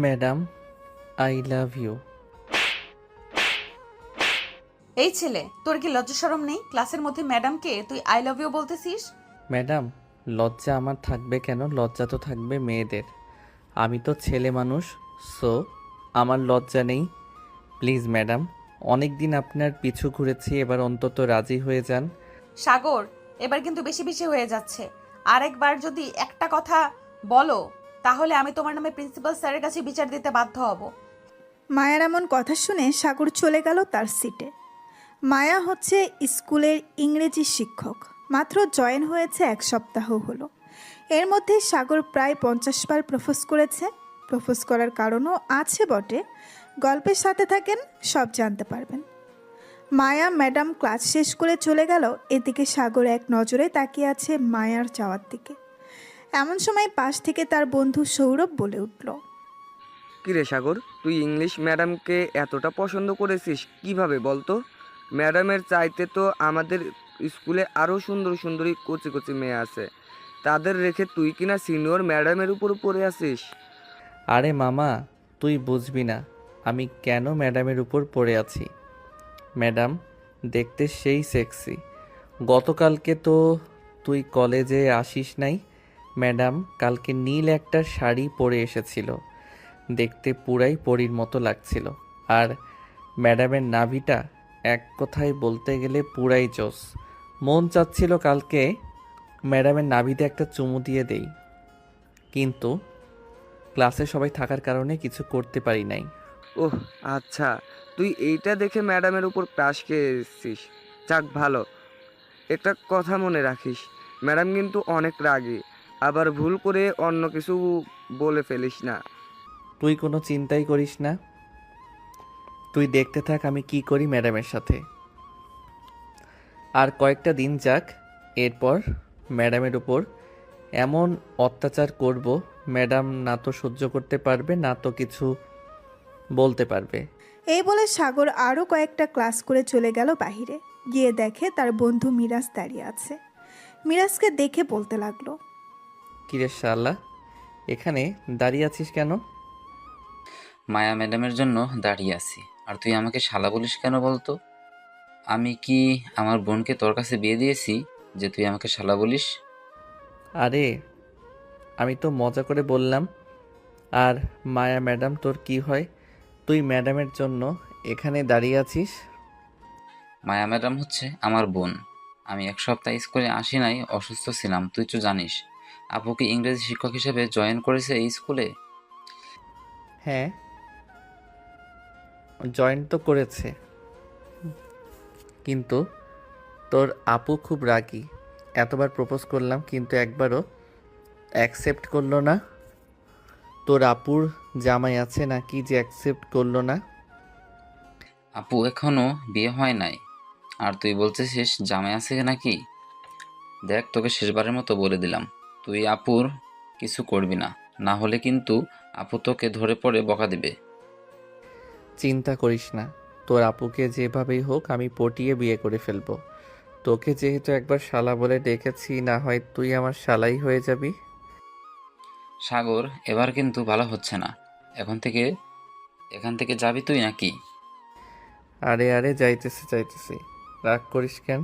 Madam, I love you. এই ছেলে, তোর কি লজ্জা শরম নেই? ক্লাসের মধ্যে ম্যাডামকে তুই আই লাভ ইউ বলতেছিস? ম্যাডাম, লজ্জা আমার থাকবে কেন? লজ্জা তো থাকবে মেয়েদের। আমি তো ছেলে মানুষ, সো আমার লজ্জা নেই। প্লিজ ম্যাডাম, অনেক দিন আপনার পিছু ঘুরেছি, এবার অন্তত রাজি হয়ে যান। সাগর, এবার কিন্তু বেশি বেশি হয়ে যাচ্ছে। আরেকবার যদি একটা কথা বলো, তাহলে আমি তোমার নামে প্রিন্সিপাল স্যারের কাছে বিচার দিতে বাধ্য হব। মায়ার এমন কথা শুনে সাগর চলে গেল তার সিটে। মায়া হচ্ছে স্কুলের ইংরেজি শিক্ষক। মাত্র জয়েন হয়েছে 1 সপ্তাহ হলো। এর মধ্যে সাগর প্রায় 50 বার প্রপোজ করেছে। প্রপোজ করার কারণও আছে বটে। গল্পের সাথে থাকেন, সব জানতে পারবেন। মায়া ম্যাডাম ক্লাস শেষ করে চলে গেল। এদিকে সাগর এক নজরে তাকিয়ে আছে মায়ার যাওয়ার দিকে। এমন সময় পাশ থেকে তার বন্ধু সৌরভ বলে উঠল, কিরে সাগর, তুই ইংলিশ ম্যাডামকে এতটা পছন্দ করেছিস কিভাবে বলতো? ম্যাডামের চাইতে তো আমাদের স্কুলে আরও সুন্দর সুন্দরী কচি কচি মেয়ে আছে, তাদের রেখে তুই কিনা সিনিয়র ম্যাডামের উপর পড়ে আছিস। আরে মামা, তুই বুঝবি না আমি কেন ম্যাডামের উপর পড়ে আছি। ম্যাডাম দেখতে সেই সেক্সি। গতকালকে তো তুই কলেজে আসিস নাই। ম্যাডাম কালকে নীল একটা শাড়ি পরে এসেছিল, দেখতে পুরাই পরীর মতো লাগছিল। আর ম্যাডামের নাভিটা এক কথায় বলতে গেলে পুরাই জোস। মন চাচ্ছিল কালকে ম্যাডামের নাভিতে একটা চুমু দিয়ে দেই, কিন্তু ক্লাসে সবাই থাকার কারণে কিছু করতে পারি নাই। ওহ আচ্ছা, তুই এইটা দেখে ম্যাডামের উপর ক্রাশ খেয়ে এসেছিস। যাক ভালো। একটা কথা মনে রাখিস, ম্যাডাম কিন্তু অনেক রাগী, আবার ভুল করে অন্য কিছু বলে ফেলিস না। তুই কোনো চিন্তাই করিস না, তুই দেখতে থাক আমি কি করি ম্যাডামের সাথে। আর কয়েকটা দিন যাক, এরপর ম্যাডামের উপর এমন অত্যাচার করব, ম্যাডাম না তো সহ্য করতে পারবে না তো কিছু বলতে পারবে। এই বলে সাগর আরও কয়েকটা ক্লাস করে চলে গেল বাহিরে। গিয়ে দেখে তার বন্ধু মিরাজ দাঁড়িয়ে আছে। মিরাজকে দেখে বলতে লাগলো, কিরে শালা, এখানে দাঁড়িয়ে আছিস কেন? মায়া ম্যাডামের জন্য দাঁড়িয়ে আছি। আর তুই আমাকে শালা বলিস কেন বলতো? আমি কি আমার বোনকে তোর কাছে বিয়ে দিয়েছি যে তুই আমাকে শালা বলিস? আরে আমি তো মজা করে বললাম। আর মায়া ম্যাডাম তোর কি হয়? তুই ম্যাডামের জন্য এখানে দাঁড়িয়ে আছিস? মায়া ম্যাডাম হচ্ছে আমার বোন। আমি 1 সপ্তাহ স্কুলে আসি নাই, অসুস্থ ছিলাম, তুই তো জানিস। আপুকে ইংরেজি শিক্ষক হিসেবে জয়েন করেছে এই স্কুলে। হ্যাঁ, জয়েন তো করেছে, কিন্তু তোর আপু খুব রাগী। এতবার প্রপোজ করলাম কিন্তু একবারও অ্যাকসেপ্ট করলো না। তোর আপুর জামাই আছে নাকি যে অ্যাকসেপ্ট করলো না? আপু এখনো বিয়ে হয় নাই, আর তুই বলতেছিস জামাই আছে নাকি? দেখ, তোকে শেষবারের মতো বলে দিলাম, তুই আপুর কিছু করবি না, না হলে কিন্তু আপু তোকে ধরে পড়ে বকা দিবে। চিন্তা করিস না, তোর আপুকে যেভাবেই হোক আমি পটিয়ে বিয়ে করে ফেলবো। তোকে যেহেতু একবার শালা বলে ডেকেছি, না হয় তুই আমার শালাই হয়ে যাবি। সাগর, এবার কিন্তু ভালো হচ্ছে না। এখন থেকে এখান থেকে যাবি তুই নাকি? আরে আরে, যাইতেছি যাইতেছি, রাগ করিস কেন?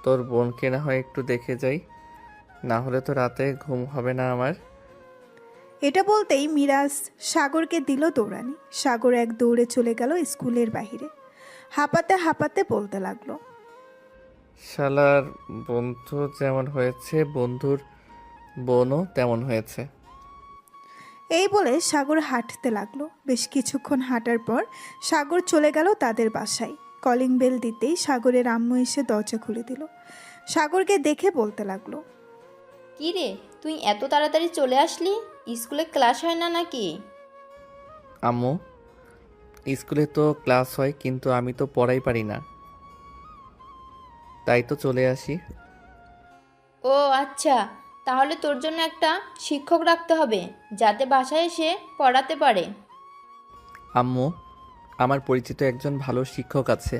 তোর বোনকে না হয় একটু দেখে যাই, না হলে তো রাতে ঘুম হবে না আমার। এটা বলতেই মিরাজ সাগরকে দিল দৌড়ানি। সাগর এক দৌড়ে চলে গেল স্কুলের বাহিরে। হাঁপাতে হাঁপাতে বলতে লাগলো, শালার বন্ধু যেমন হয়েছে, বন্ধুর বোনও তেমন হয়েছে। এই বলে সাগর হাঁটতে লাগলো। বেশ কিছুক্ষণ হাঁটার পর সাগর চলে গেল তাদের বাসায়। কলিং বেল দিতেই সাগরের আম্মু এসে দরজা খুলে দিল। সাগরকে দেখে বলতে লাগলো, কি রে, তুই এত তাড়াতাড়ি চলে আসলি? স্কুলে ক্লাস হয় না নাকি? আম্মু, স্কুলে তো ক্লাস হয় কিন্তু আমি তো পড়াই পারি না, তাই তো চলে আসি। ও আচ্ছা, তাহলে তোর জন্য একটা শিক্ষক রাখতে হবে, যাতে বাসায় এসে পড়াতে পারে। আম্মু, আমার পরিচিত একজন ভালো শিক্ষক আছে,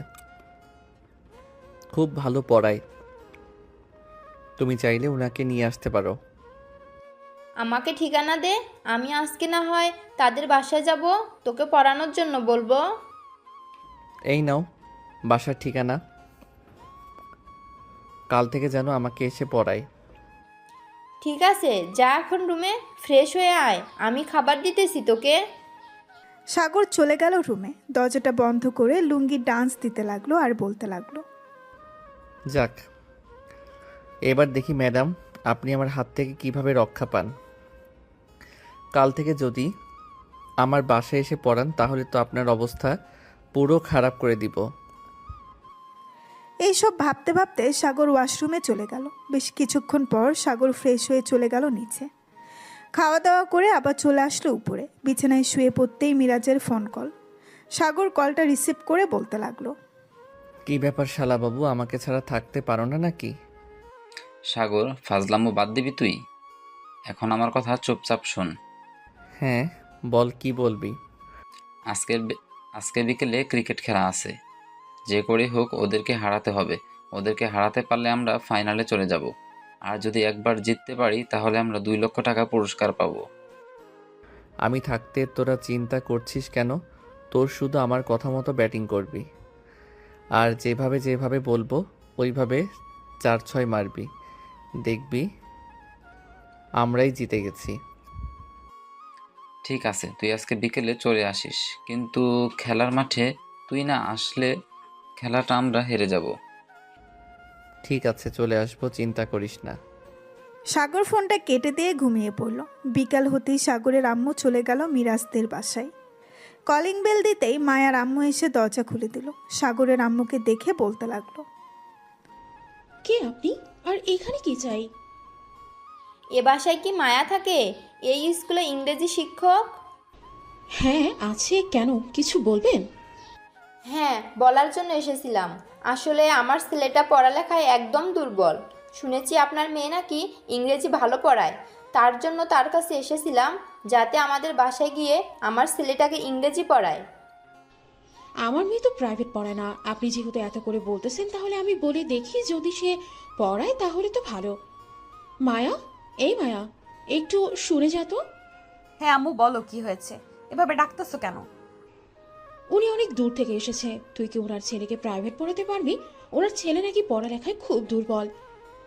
খুব ভালো পড়ায়, তুমি চাইলে উনাকে নিয়ে আসতে পারো। আমাকে ঠিকানা দে, আমি আজকে না হয় তাদের বাসায় যাব, তোকে পড়ানোর জন্য বলবো। এই নাও বাসার ঠিকানা, কাল থেকে যেন আমাকে এসে পড়ায়। ঠিক আছে, যা এখন রুমে ফ্রেশ হয়ে আয়, আমি খাবার দিতেছি তোকে। সাগর চলে গেল রুমে, দরজাটা বন্ধ করে লুঙ্গি ডান্স দিতে লাগলো আর বলতে লাগলো, যাক, এবার দেখি ম্যাডাম আপনি আমার হাত থেকে কিভাবে রক্ষা পান। কাল থেকে যদি আমার বাসায় এসে পড়ান তাহলে তো আপনার অবস্থা পুরো খারাপ করে দিব। এইসব ভাবতে ভাবতে সাগর ওয়াশরুমে চলে গেল। বেশ কিছুক্ষণ পর সাগর ফ্রেশ হয়ে চলে গেল নিচে। খাওয়া দাওয়া করে আবার চলে আসলো উপরে। বিছানায় শুয়ে পড়তেই মিরাজের ফোন কল। সাগর কলটা রিসিভ করে বলতে লাগলো, কি ব্যাপার শালাবাবু, আমাকে ছাড়া থাকতে পারো না নাকি? সাগর, ফাজলামো বাদ দিবি তুই? এখন আমার কথা চুপচাপ শোন। হ্যাঁ বল, কি বলবি? আজকে বিকেলে ক্রিকেট খেলা আছে। যে করে হোক ওদেরকে হারাতে হবে। ওদেরকে হারাতে পারলে আমরা ফাইনালে চলে যাব। আর যদি একবার জিততে পারি তাহলে আমরা 2 লক্ষ টাকা পুরস্কার পাবো। আমি থাকতে তোরা চিন্তা করছিস কেন? তোর শুধু আমার কথা মতো ব্যাটিং করবি, আর যেভাবে যেভাবে বলবো ওইভাবে 4-6 মারবি, দেখবি আমরাই জিতে গেছি। ঠিক আছে, তুই আজকে বিকেলে চলে আসিস, কিন্তু খেলার মাঠে তুই না আসলে খেলাটা আমরা হেরে যাব। ঠিক আছে, চলে আসবো, চিন্তা করিস না। সাগর ফোনটা কেটে দিয়ে ঘুমিয়ে পড়ল। বিকাল হতেই সাগরের আম্মু চলে গেল মিরাজদের বাসায়। কলিং বেল দিতেই মায়ার আম্মু এসে দরজা খুলে দিল। সাগরের আম্মুকে দেখে বলতে লাগলো, কে আপনি, আর এখানে কি চাই? এ বাসায় কি মায়া থাকে? এই স্কুলে ইংরেজি শিক্ষক। হ্যাঁ আছে, কেন কিছু বলবেন? হ্যাঁ, বলার জন্য এসেছিলাম। আসলে আমার ছেলেটা পড়ালেখায় একদম দুর্বল। শুনেছি আপনার মেয়ে নাকি ইংরেজি ভালো পড়ায়। তার জন্য তার কাছে এসেছিলাম, যাতে আমাদের বাসায় গিয়ে আমার ছেলেটাকে ইংরেজি পড়ায়। আমার মেয়ে তো প্রাইভেট পড়ায় না। আপনি যেহেতু এত করে বলতেছেন তাহলে আমি বলে দেখি, যদি সে পড়ায় তাহলে তো ভালো। মায়া, এই মায়া, একটু শুনে যা তো। হ্যাঁ আম্মু, বলো কি হয়েছে? এভাবে ডাকতেছো কেন? উনি অনেক দূর থেকে এসেছে। তুই কি ওনার ছেলেকে প্রাইভেট পড়াতে পারবি? ওনার ছেলে নাকি পড়ালেখায় খুব দুর্বল।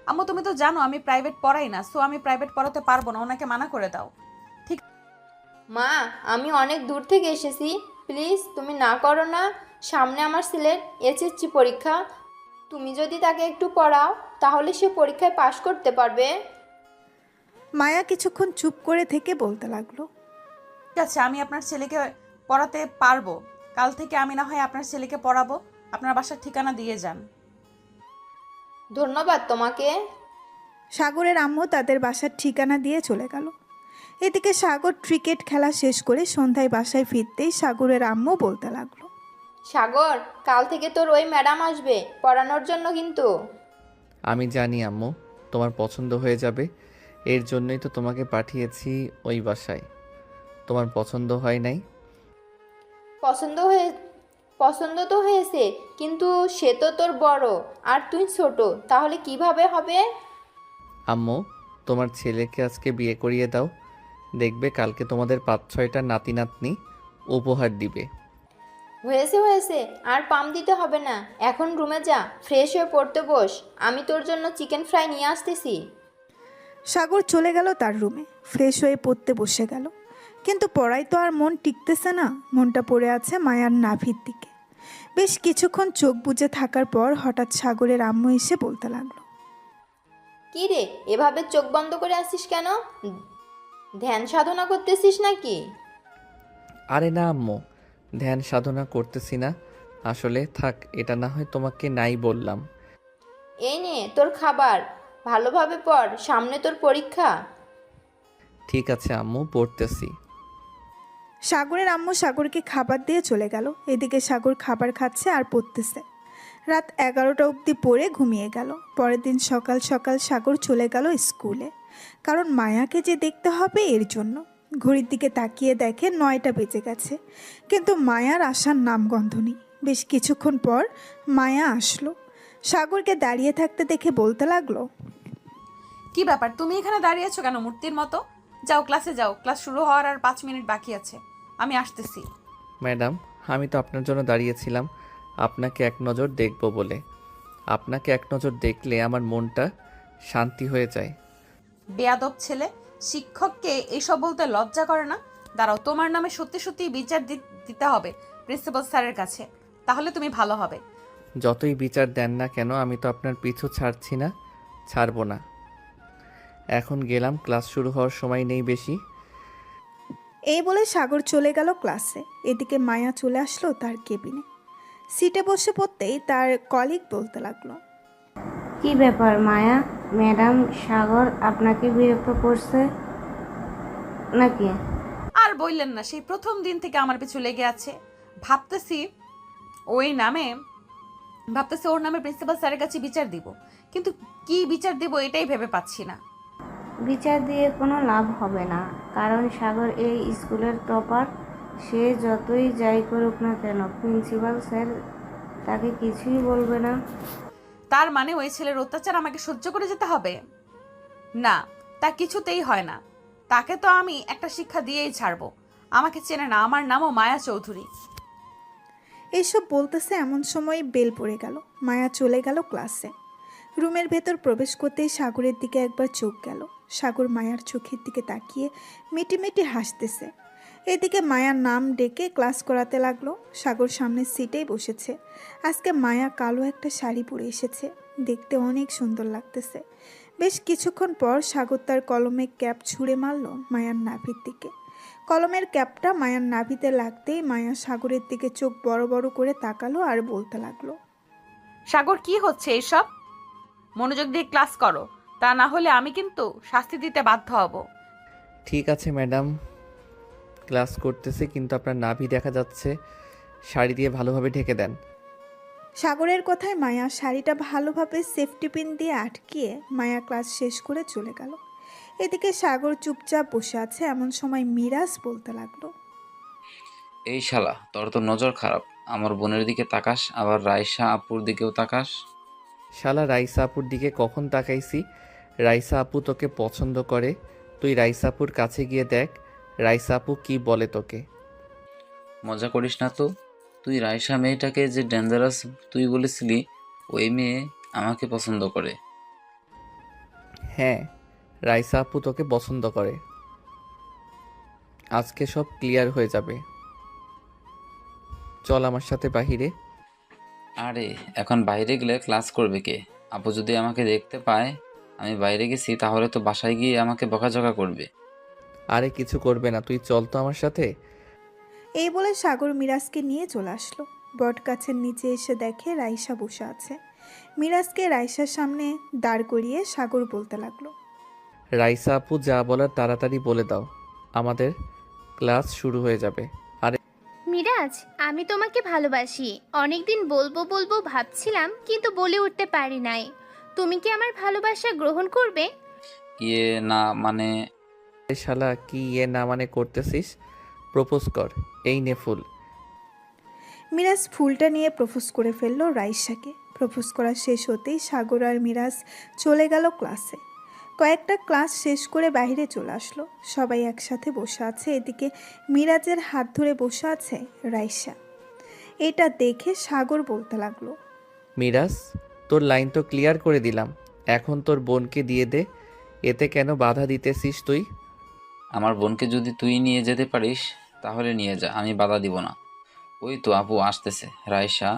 আম্মু তুমি তো জানো আমি প্রাইভেট পড়াই না, সো আমি প্রাইভেট পড়াতে পারবো না, ওনাকে মানা করে দাও। মা, আমি অনেক দূর থেকে এসেছি, প্লিজ তুমি না করো না। সামনে আমার ছেলের এসএসসি পরীক্ষা, তুমি যদি তাকে একটু পড়াও তাহলে সে পরীক্ষায় পাশ করতে পারবে। মায়া কিছুক্ষণ চুপ করে থেকে বলতে লাগলো, ঠিক আছে, আমি আপনার ছেলেকে পড়াতে পারবো। কাল থেকে আমি না হয় আপনার ছেলেকে পড়াবো। আপনার বাসার ঠিকানা দিয়ে যান। ধন্যবাদ তোমাকে। সাগরের আম্মু তাদের বাসার ঠিকানা দিয়ে চলে গেল। এদিকে সাগর ক্রিকেট খেলা শেষ করে সন্ধ্যায় বাসায় ফিরতেই সাগরের আম্মু বলতে লাগলো, সাগর, কাল থেকে তোর ওই ম্যাডাম আসবে পড়ানোর জন্য কিন্তু। আমি জানি আম্মু, তোমার পছন্দ হয়ে যাবে, এর জন্যই তো তোমাকে পাঠিয়েছি ওই বাসায়। তোমার পছন্দ হয় নাই? পছন্দ তো হয়েছে, কিন্তু সে তো তোর বড় আর তুই ছোট, তাহলে কিভাবে হবে? আম্মু, তোমার ছেলেকে আজকে বিয়ে করিয়ে দাও, দেখবে কালকে তোমাদের 5-6টা নাতি নাতনি উপহার দিবে। হয়েছে, আর পাম দিতে হবে না। এখন রুমে যা, ফ্রেশ হয়ে পড়তে বস, আমি তোর জন্য চিকেন ফ্রাই নিয়ে আসতেছি। সাগর চলে গেল তার রুমে। ফ্রেশ হয়ে পড়তে বসে গেল, কিন্তু পড়ায় তো আর মন টিকতেছে না। মনটা পড়ে আছে মায়ার নাভির দিকে। বেশ কিছুক্ষণ চোখ বুজে থাকার পর হঠাৎ সাগরের আম্মু এসে বলতে লাগলো, কি রে, এভাবে চোখ বন্ধ করে আসিস কেন? ধ্যান সাধনা করতেছিস নাকি? আরে না আম্মু, ধ্যান সাধনা করতেছি না। আসলে থাক, এটা না হয় তোমাকে নাই বললাম। এই নে তোর খাবার, ভালোভাবে পড়, সামনে তোর পরীক্ষা। ঠিক আছে আম্মু, পড়তেছি। সাগরের আম্মু সাগরকে খাবার দিয়ে চলে গেল। এদিকে সাগর খাবার খাচ্ছে আর পড়তেছে। রাত 11টা অবধি পড়ে ঘুমিয়ে গেল। পরের দিন সকাল সকাল সাগর চলে গেল স্কুলে, কারণ মায়াকে যে দেখতে হবে এর জন্য। ঘড়ির দিকে তাকিয়ে দেখে 9টা বেজে গেছে, কিন্তু মায়ার আসার নামগন্ধ নেই। বেশ কিছুক্ষণ পর মায়া আসলো। সাগরকে দাঁড়িয়ে থাকতে দেখে বলতে লাগলো, কি ব্যাপার, তুমি এখানে দাঁড়িয়ে আছো কেন মূর্তির মতো? যাও ক্লাসে যাও, ক্লাস শুরু হওয়ার আর 5 মিনিট বাকি আছে, আমি আসতেছি। ম্যাডাম, আমি তো আপনার জন্য দাঁড়িয়েছিলাম আপনাকে এক নজর দেখব বলে। আপনাকে এক নজর দেখলে আমার মনটা শান্তি হয়ে যায়। বেয়াদব ছেলে, শিক্ষককে এইসব বলতে লজ্জা করে না? দাঁড়াও, তোমার নামে সত্যি সত্যি বিচার দিতে হবে প্রিন্সিপাল স্যারের কাছে, তাহলে তুমি ভালো হবে। যতই বিচার দেন না কেন আমি তো আপনার পিছু ছাড়ছি না, ছাড়বো না। এখন গেলাম, ক্লাস শুরু হওয়ার সময় নেই বেশি। এই বলে সাগর চলে গেল ক্লাসে। এদিকে মায়া চলে আসলো তার কেবিনে। সিটে বসে পড়তেই তার কলিগ বলতে লাগলো, কি ব্যাপার মায়া, ম্যাডাম সাগর আপনাকে বিরক্ত করছে নাকি? আর বললেন না, সেই প্রথম দিন থেকে আমার পিছু লেগে আছে। ভাবতেছি ওর নামে প্রিন্সিপাল স্যারের কাছে বিচার দিব, কিন্তু কি বিচার দিব এটাই ভেবে পাচ্ছি না। বিচার দিয়ে কোনো লাভ হবে না, কারণ সাগর এই স্কুলের টপার। সে যতই যাই করুক না কেন প্রিন্সিপাল স্যার তাকে কিছুই বলবে না। তার মানে ওই ছেলের অত্যাচার আমাকে সহ্য করে যেতে হবে? না, তা কিছুতেই হয় না। তাকে তো আমি একটা শিক্ষা দিয়েই ছাড়বো। আমাকে চেনে না, আমার নামও মায়া চৌধুরী। এইসব বলতেছে এমন সময় বেল পড়ে গেল। মায়া চলে গেল ক্লাসে। রুমের ভেতর প্রবেশ করতেই সাগরের দিকে একবার চোখ গেল। সাগর মায়ার চোখের দিকে তাকিয়ে মিটিমিটি হাসতেছে। এদিকে মায়ার নাম ডেকে ক্লাস করাতে লাগলো। সাগর সামনের সিটেই বসেছে। আজকে মায়া কালো একটা শাড়ি পরে এসেছে, দেখতে অনেক সুন্দর লাগতেছে। বেশ কিছুক্ষণ পর সাগর তার কলমের ক্যাপ ছুঁড়ে মারল মায়ার নাভির দিকে। কলমের ক্যাপটা মায়ার নাভিতে লাগতেই মায়া সাগরের দিকে চোখ বড় বড় করে তাকালো আর বলতে লাগলো, সাগর, কি হচ্ছে এইসব? মনোযোগ দিয়ে ক্লাস করো, তা না হলে আমি কিন্তু শাস্তি দিতে বাধ্য হব। ঠিক আছে ম্যাডাম, ক্লাস করতেছে, কিন্তু আপনার নাভি দেখা যাচ্ছে, শাড়ি দিয়ে ভালোভাবে ঢেকে দেন। সাগরের কথায় মায়া শাড়িটা ভালোভাবে সেফটি পিন দিয়ে আটকিয়ে মায়া ক্লাস শেষ করে চলে গেল। এদিকে সাগর চুপচাপ বসে আছে। এমন সময় মিরাজ বলতে লাগলো, এই শালা, তোর তো নজর খারাপ। আমার বোনের দিকে তাকাস, আবার রাইসা আপুর দিকেও তাকাস। শালা, রাইসা আপুর দিকে কখন তাকাইছি? রাইসা আপু তোকে পছন্দ করে। তুই রাইসা আপুর কাছে গিয়ে দেখ রাইসা আপু কি বলে তোকে। মজা করিস না তো। তুই রাইসা মেয়েটাকে যে ডেঞ্জারাস তুই বলেছিলি, ওই মেয়ে আমাকে পছন্দ করে। হ্যাঁ, রাইসা আপু তোকে পছন্দ করে। আজকে সব ক্লিয়ার হয়ে যাবে। চল আমার সাথে বাহিরে। আরে এখন বাইরে গেলে ক্লাস করবে কে? আপু যদি আমাকে দেখতে পায় আমি বাইরে গেছি, তাহলে তো বাসায় গিয়ে আমাকে বকাঝকা করবে। আরে কিছু করবে না, তুই চল তো আমার সাথে। এই বলে সাগর মিরাজকে নিয়ে চলে আসলো। বট গাছের নিচে এসে দেখে রাইসা বসে আছে। মিরাজকে রাইসার সামনে দাঁড় করিয়ে সাগর বলতে লাগলো, রাইসা আপু যা বলার তাড়াতাড়ি বলে দাও, আমাদের ক্লাস শুরু হয়ে যাবে। মিরাজ, আমি তোমাকে ভালোবাসি। অনেকদিন বলবো বলবো ভাবছিলাম, কিন্তু বলে উঠতে পারি নাই। তুমি কি আমার ভালোবাসা গ্রহণ করবে? ইয়ে না মানে। এ শালা, কি ইয়ে না মানে করতেছিস? প্রপোজ কর, এই নে ফুল। মিরাজ ফুলটা নিয়ে প্রপোজ করে ফেললো রাইসাকে। প্রপোজ করা শেষ হতেই সাগর আর মিরাজ চলে গেল ক্লাসে। কয়েকটা ক্লাস শেষ করে বাইরে চলে আসলো। সবাই একসাথে বসে আছে। এদিকে মিরাজের হাত ধরে বসে আছে রাইসা। এটা দেখে সাগর বলতে লাগলো, মিরাজ, তোর লাইন তো ক্লিয়ার করে দিলাম, এখন তোর বোনকে দিয়ে দে। এতে কেন বাধা দিতেছিস তুই? আমার বোনকে যদি তুই নিয়ে যেতে পারিস তাহলে নিয়ে যা, আমি বাধা দিব না। ওই তো আপু আসতেছে রাইসা।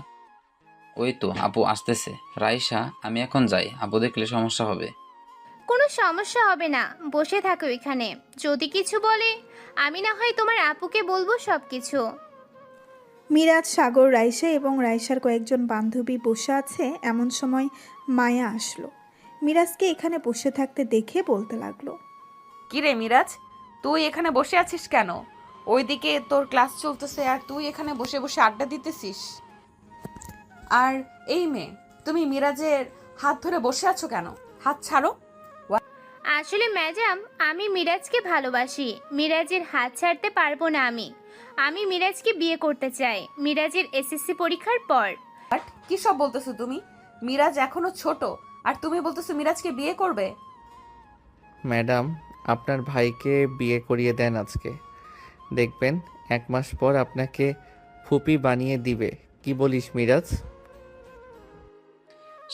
ওই তো আপু আসতেছে রাইসা, আমি এখন যাই, আপু দেখলে সমস্যা হবে। কোনো সমস্যা হবে না, বসে থাকো এখানে। যদি কিছু বলে আমি না হয় তোমার আপুকে বলবো সব কিছু। মিরাজ, সাগর, রাইসা এবং রাইসার কয়েকজন বান্ধবী বসে আছে। এমন সময় মায়া আসলো। মিরাজকে এখানে বসে থাকতে দেখে বলতে লাগলো, কিরে মিরাজ, তুই এখানে বসে আছিস কেন? ওইদিকে তোর ক্লাস চলতেছে আর তুই এখানে বসে বসে আড্ডা দিতেছিস। আর এই মেয়ে, তুমি মিরাজের হাত ধরে বসে আছো কেন? হাত ছাড়ো। আসলে ম্যাডাম, আমি মিরাজকে ভালোবাসি। মিরাজের হাত ছাড়তে পারবো না। আমি মিরাজকে বিয়ে করতে চাই, মিরাজের এসএসসি পরীক্ষার পর। বাট কি সব বলতেছো তুমি? মিরাজ এখনো ছোট আর তুমি বলতেছো মিরাজকে বিয়ে করবে? ম্যাডাম, আপনার ভাইকে বিয়ে করিয়ে দেন আজকে। দেখবেন 1 মাস পর আপনাকে ফুপি বানিয়ে দিবে। কি বলিস মিরাজ?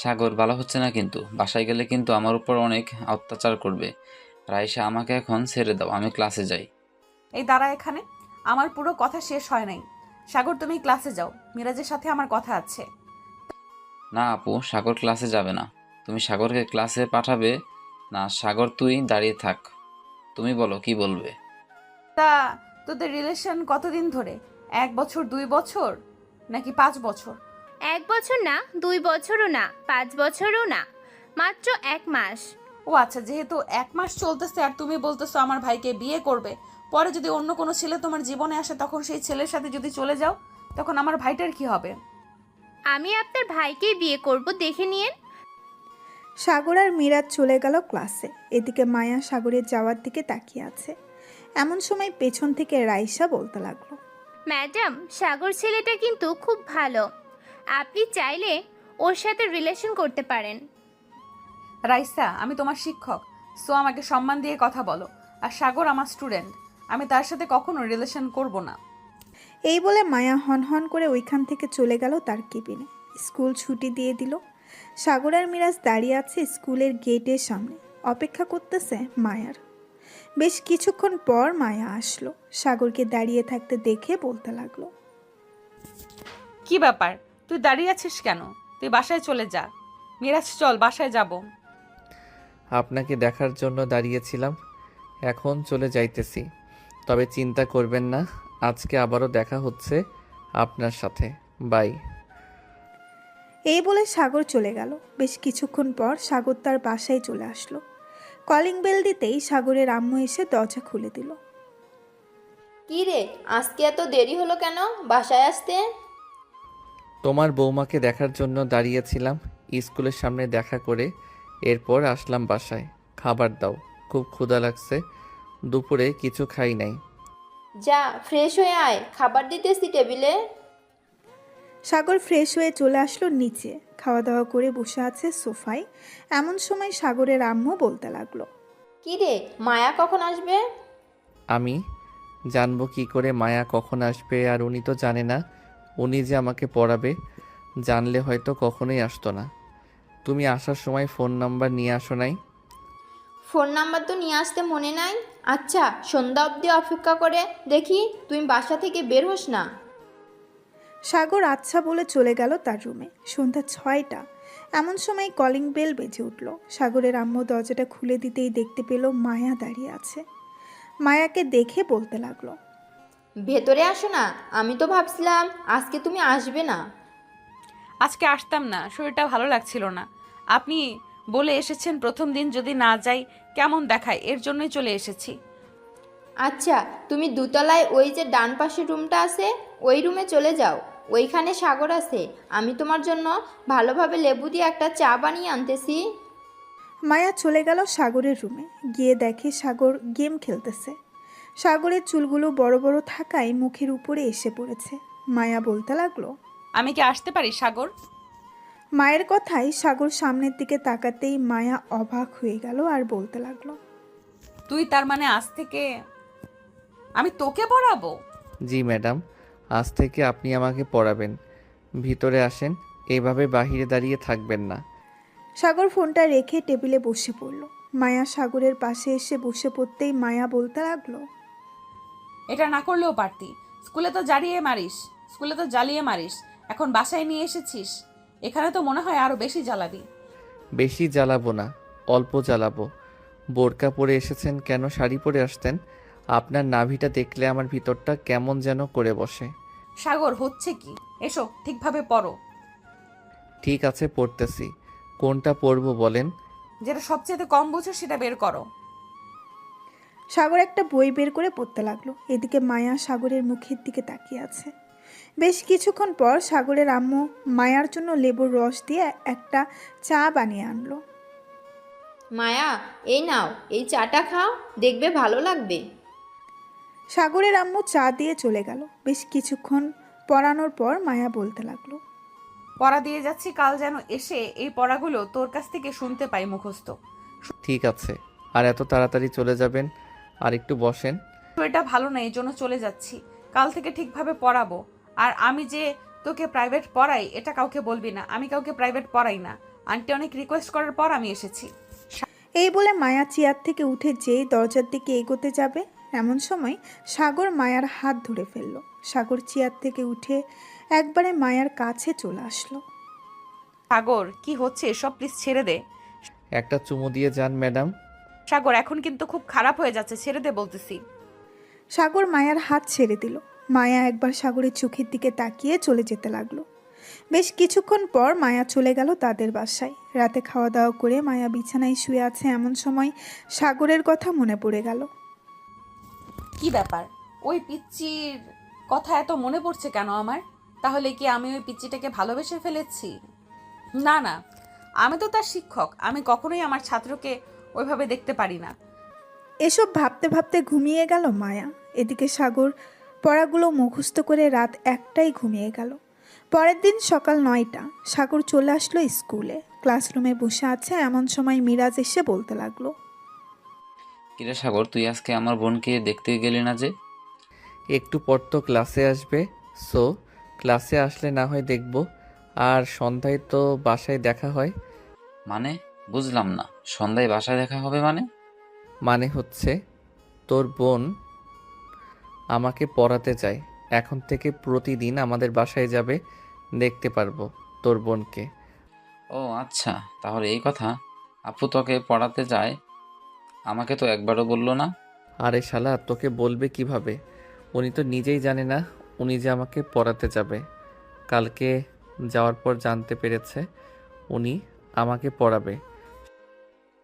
সাগর, ভালো হচ্ছে না কিন্তু। বাসায় গেলে কিন্তু আমার উপর অনেক অত্যাচার করবে। রাইসা, আমাকে এখন ছেড়ে দাও, আমি ক্লাসে যাই। এই দাঁড়া এখানে, আমার পুরো কথা শেষ হয় নাই। সাগর তুমি ক্লাসে যাও, মিরাজের সাথে আমার কথা আছে। না আপু, সাগর ক্লাসে যাবে না। তুমি সাগরকে ক্লাসে পাঠাবে না? সাগর, তুই দাঁড়িয়ে থাক। তুমি বলো কি বলবে। তা তোদের রিলেশন কতদিন ধরে? 1 বছর, 2 বছর, নাকি 5 বছর? 1 বছর না, 2 বছরও না, 5 বছরও না, মাত্র 1 মাস। ও আচ্ছা, যেহেতু 1 মাস চলতেছে আর তুমি বলতেছো আমার ভাইকে বিয়ে করবে, পরে যদি অন্য কোনো ছেলে তোমার জীবনে আসে তখন সেই ছেলের সাথে যদি চলে যাও, তখন আমার ভাইটার কি হবে? আমি আপনার ভাইকেই বিয়ে করব, দেখে নিয়েন। সাগর আর মিরাজ চলে গেল ক্লাসে। এদিকে মায়া সাগরের যাওয়ার দিকে তাকিয়ে আছে। এমন সময় পেছন থেকে রাইসা বলতে লাগলো, ম্যাডাম, সাগর ছেলেটা কিন্তু খুব ভালো, আপনি চাইলে ওর সাথে রিলেশন করতে পারেন। রাইসা, আমি তোমার শিক্ষক, সো আমাকে সম্মান দিয়ে কথা বলো। আর সাগর আমার স্টুডেন্ট, আমি তার সাথে কখনো রিলেশন করব না। এই বলে মায়া হন করে ওইখান থেকে চলে গেল তার কেবিনে। স্কুল ছুটি দিয়ে দিল। সাগর আর মিরাজ দাঁড়িয়ে আছে স্কুলের গেটের সামনে, অপেক্ষা করতেছে মায়ার। বেশ কিছুক্ষণ পর মায়া আসলো। সাগরকে দাঁড়িয়ে থাকতে দেখে বলতে লাগলো, কি ব্যাপার, তুই দাঁড়িয়ে আছিস কেন? তুই বাসায় চলে যা। মিরাজ চল, বাসায় যাব। আপনাকে দেখার জন্য দাঁড়িয়েছিলাম, এখন চলে যাইতেছি। তবে চিন্তা করবেন না, আজকে আবারও দেখা হচ্ছে আপনার সাথে। বাই। এই বলে সাগর চলে গেল। বেশ কিছুক্ষণ পর সাগর তার বাসায় চলে আসলো। কলিং বেল দিতেই সাগরের আম্মু এসে দরজা খুলে দিল। কি রে, আজকে এত দেরি হলো কেন বাসায় আসতে? তোমার বৌমাকে দেখার জন্য দাঁড়িয়েছিলাম, স্কুলের সামনে দেখা করে এরপর আসলাম বাসায়। খাবার দাও, খুব ক্ষুধা লাগছে, দুপুরে কিছু খাই নাই। যা ফ্রেশ হয়ে আয়, খাবার দিতেছি টেবিলে। সাগর ফ্রেশ হয়ে চলে আসলো নিচে। খাওয়া দাওয়া করে বসে আছে সোফায়। এমন সময় সাগরের আম্মু বলতে লাগলো, কি রে, মায়া কখন আসবে? আমি জানবো কি করে মায়া কখন আসবে? আর উনি তো জানে না উনি যে আমাকে পড়াবে। জানলে হয়তো কখনোই আসতো না। তুমি আসার সময় ফোন নাম্বার নিয়ে আসো নাই? ফোন নাম্বার তো নিয়ে আসতে মনে নাই। আচ্ছা, সন্ধ্যা অবধি অপেক্ষা করে দেখি তুমি বাসা থেকে বের হোস না। সাগর আচ্ছা বলে চলে গেল তার রুমে। সন্ধ্যা 6টা। এমন সময় কলিং বেল বেজে উঠল। সাগরের আম্মু দরজাটা খুলে দিতেই দেখতে পেল মায়া দাঁড়িয়ে আছে। মায়াকে দেখে বলতে লাগলো, ভেতরে আসো না, আমি তো ভাবছিলাম আজকে তুমি আসবে না। আজকে আসতাম না, শরীরটা ভালো লাগছিল না। আপনি বলে এসেছেন প্রথম দিন যদি না যাই কেমন দেখায়, এর জন্যই চলে এসেছি। আচ্ছা, তুমি দোতলায় ওই যে ডান পাশে রুমটা আছে ওই রুমে চলে যাও, ওইখানে সাগর আছে। আমি তোমার জন্য ভালোভাবে লেবু দিয়ে একটা চা বানিয়ে আনতেছি। মায়া চলে গেল সাগরের রুমে। গিয়ে দেখে সাগর গেম খেলতেছে। সাগরের চুলগুলো বড় বড় থাকায় মুখের উপরে এসে পড়েছে। মায়া বলতে লাগলো, আমি কি আসতে পারি সাগর? মায়ের কথায় সাগর সামনের দিকে তাকাতেই মায়া অবাক হয়ে গেল আর বলতে লাগলো, তুই তার মানে আজ থেকে আমি তোকে পড়াবো? জি ম্যাডাম, আজ থেকে আপনি আমাকে পড়াবেন। ভিতরে আসেন, এভাবে বাহিরে দাঁড়িয়ে থাকবেন না। সাগর ফোনটা রেখে টেবিলে বসে পড়ল। মায়া সাগরের পাশে এসে বসে পড়তেই মায়া বলতে লাগলো, এটা না করলেও পারতি। স্কুলে তো জ্বালিয়ে মারিস, এখন বাসায় নিয়ে এসেছিস, এখানে তো মনে হয় আরো বেশি জ্বালাবি। বেশি জ্বালাবো না, অল্প জ্বালাবো। বোরকা পরে এসেছেন কেন? শাড়ি পরে আসতেন। আপনার নাভিটা দেখলে আমার ভিতরটা কেমন যেন করে বসে। সাগর, হচ্ছে কি? এসো, ঠিকভাবে পড়ো। ঠিক আছে, পড়তেছি। কোনটা পড়বো বলেন? যেটা সবচেয়ে কম বুঝো সেটা বের করো। সাগর একটা বই বের করে পড়তে লাগলো। এদিকে মায়া সাগরের মুখের দিকে তাকিয়ে আছে। বেশ কিছুক্ষণ পর সাগরের আম্মু মায়ার জন্য লেবুর রস দিয়ে একটা চা বানিয়ে আনলো। মায়া, এই নাও, এই চাটা খাও, দেখবে ভালো লাগবে। সাগরের আম্মু চা দিয়ে চলে গেল। বেশ কিছুক্ষণ পড়ানোর পর মায়া বলতে লাগলো, পড়া দিয়ে যাচ্ছি, কাল যেন এসে এই পড়াগুলো তোর কাছ থেকে শুনতে পাই মুখস্থ। ঠিক আছে, আর এত তাড়াতাড়ি চলে যাবেন? আর একটু বসেন। তো এটা ভালো না, এই জন্য চলে যাচ্ছি। কাল থেকে ঠিকভাবে পড়াবো। আর আমি যে তোকে প্রাইভেট পড়াই এটা কাউকে বলবি না, আমি কাউকে প্রাইভেট পড়াই না। আন্টি অনেক রিকোয়েস্ট করার পর আমি এসেছি। এই বলে মায়া চেয়ার থেকে উঠে যেই দরজার দিকে এগোতে যাবে এমন সময় সাগর মায়ার হাত ধরে ফেলল। সাগর চেয়ার থেকে উঠে একবারে মায়ার কাছে চলে আসলো। সাগর, কি হচ্ছে এসব? প্লিজ ছেড়ে দে। একটা চুমু দিয়ে যান ম্যাডাম। সাগর, এখন কিন্তু খুব খারাপ হয়ে যাচ্ছে, ছেড়ে দে বলতেছি। সাগর মায়ার হাত ছেড়ে দিল। মায়া একবার সাগরের চোখের দিকে তাকিয়ে চলে যেতে লাগলো। বেশ কিছুক্ষণ পর মায়া চলে গেল তাদের বাসায়। রাতে খাওয়া দাওয়া করে মায়া বিছানায় শুয়ে আছে এমন সময় সাগরের কথা মনে পড়ে গেল। কি ব্যাপার, ওই পিচ্চির কথা এত মনে পড়ছে কেন আমার? তাহলে কি আমি ওই পিচ্চিটাকে ভালোবেসে ফেলেছি? না না, আমি তো তার শিক্ষক, আমি কখনোই আমার ছাত্রকে ওইভাবে দেখতে পারি না। এসব ভাবতে ভাবতে ঘুমিয়ে গেল মায়া। এদিকে সাগর পড়াগুলো মুখস্থ করে রাত 1টায় ঘুমিয়ে গেল। পরের দিন সকাল 9টা সাগর চলে আসলো স্কুলে। ক্লাসরুমে বসে আছে এমন সময় মিরাজ এসে বলতে লাগলো, কিরে সাগর, তুই আজকে আমার বোনকে দেখতে গেলি না যে? একটু পর তো ক্লাসে আসবে, সো ক্লাসে আসলে না হয় দেখব। আর সন্ধ্যায় তো বাসায় দেখা হয়। মানে বুঝলাম না, সন্ধ্যায় বাসায় দেখা হবে মানে? মানে হচ্ছে তোর বোন আমাকে পড়াতে চায়। এখন থেকে প্রতিদিন আমাদের বাসায় যাবে, দেখতে পারবো তোর বোনকে। ও আচ্ছা, তাহলে এই কথা। আপু তোকে পড়াতে যায়, আমাকে তো একবারও বললো না। আরে শালা, তোকে বলবে কিভাবে? উনি তো নিজেই জানে না উনি যে আমাকে পড়াতে যাবে। কালকে যাওয়ার পর জানতে পেরেছে উনি আমাকে পড়াবে।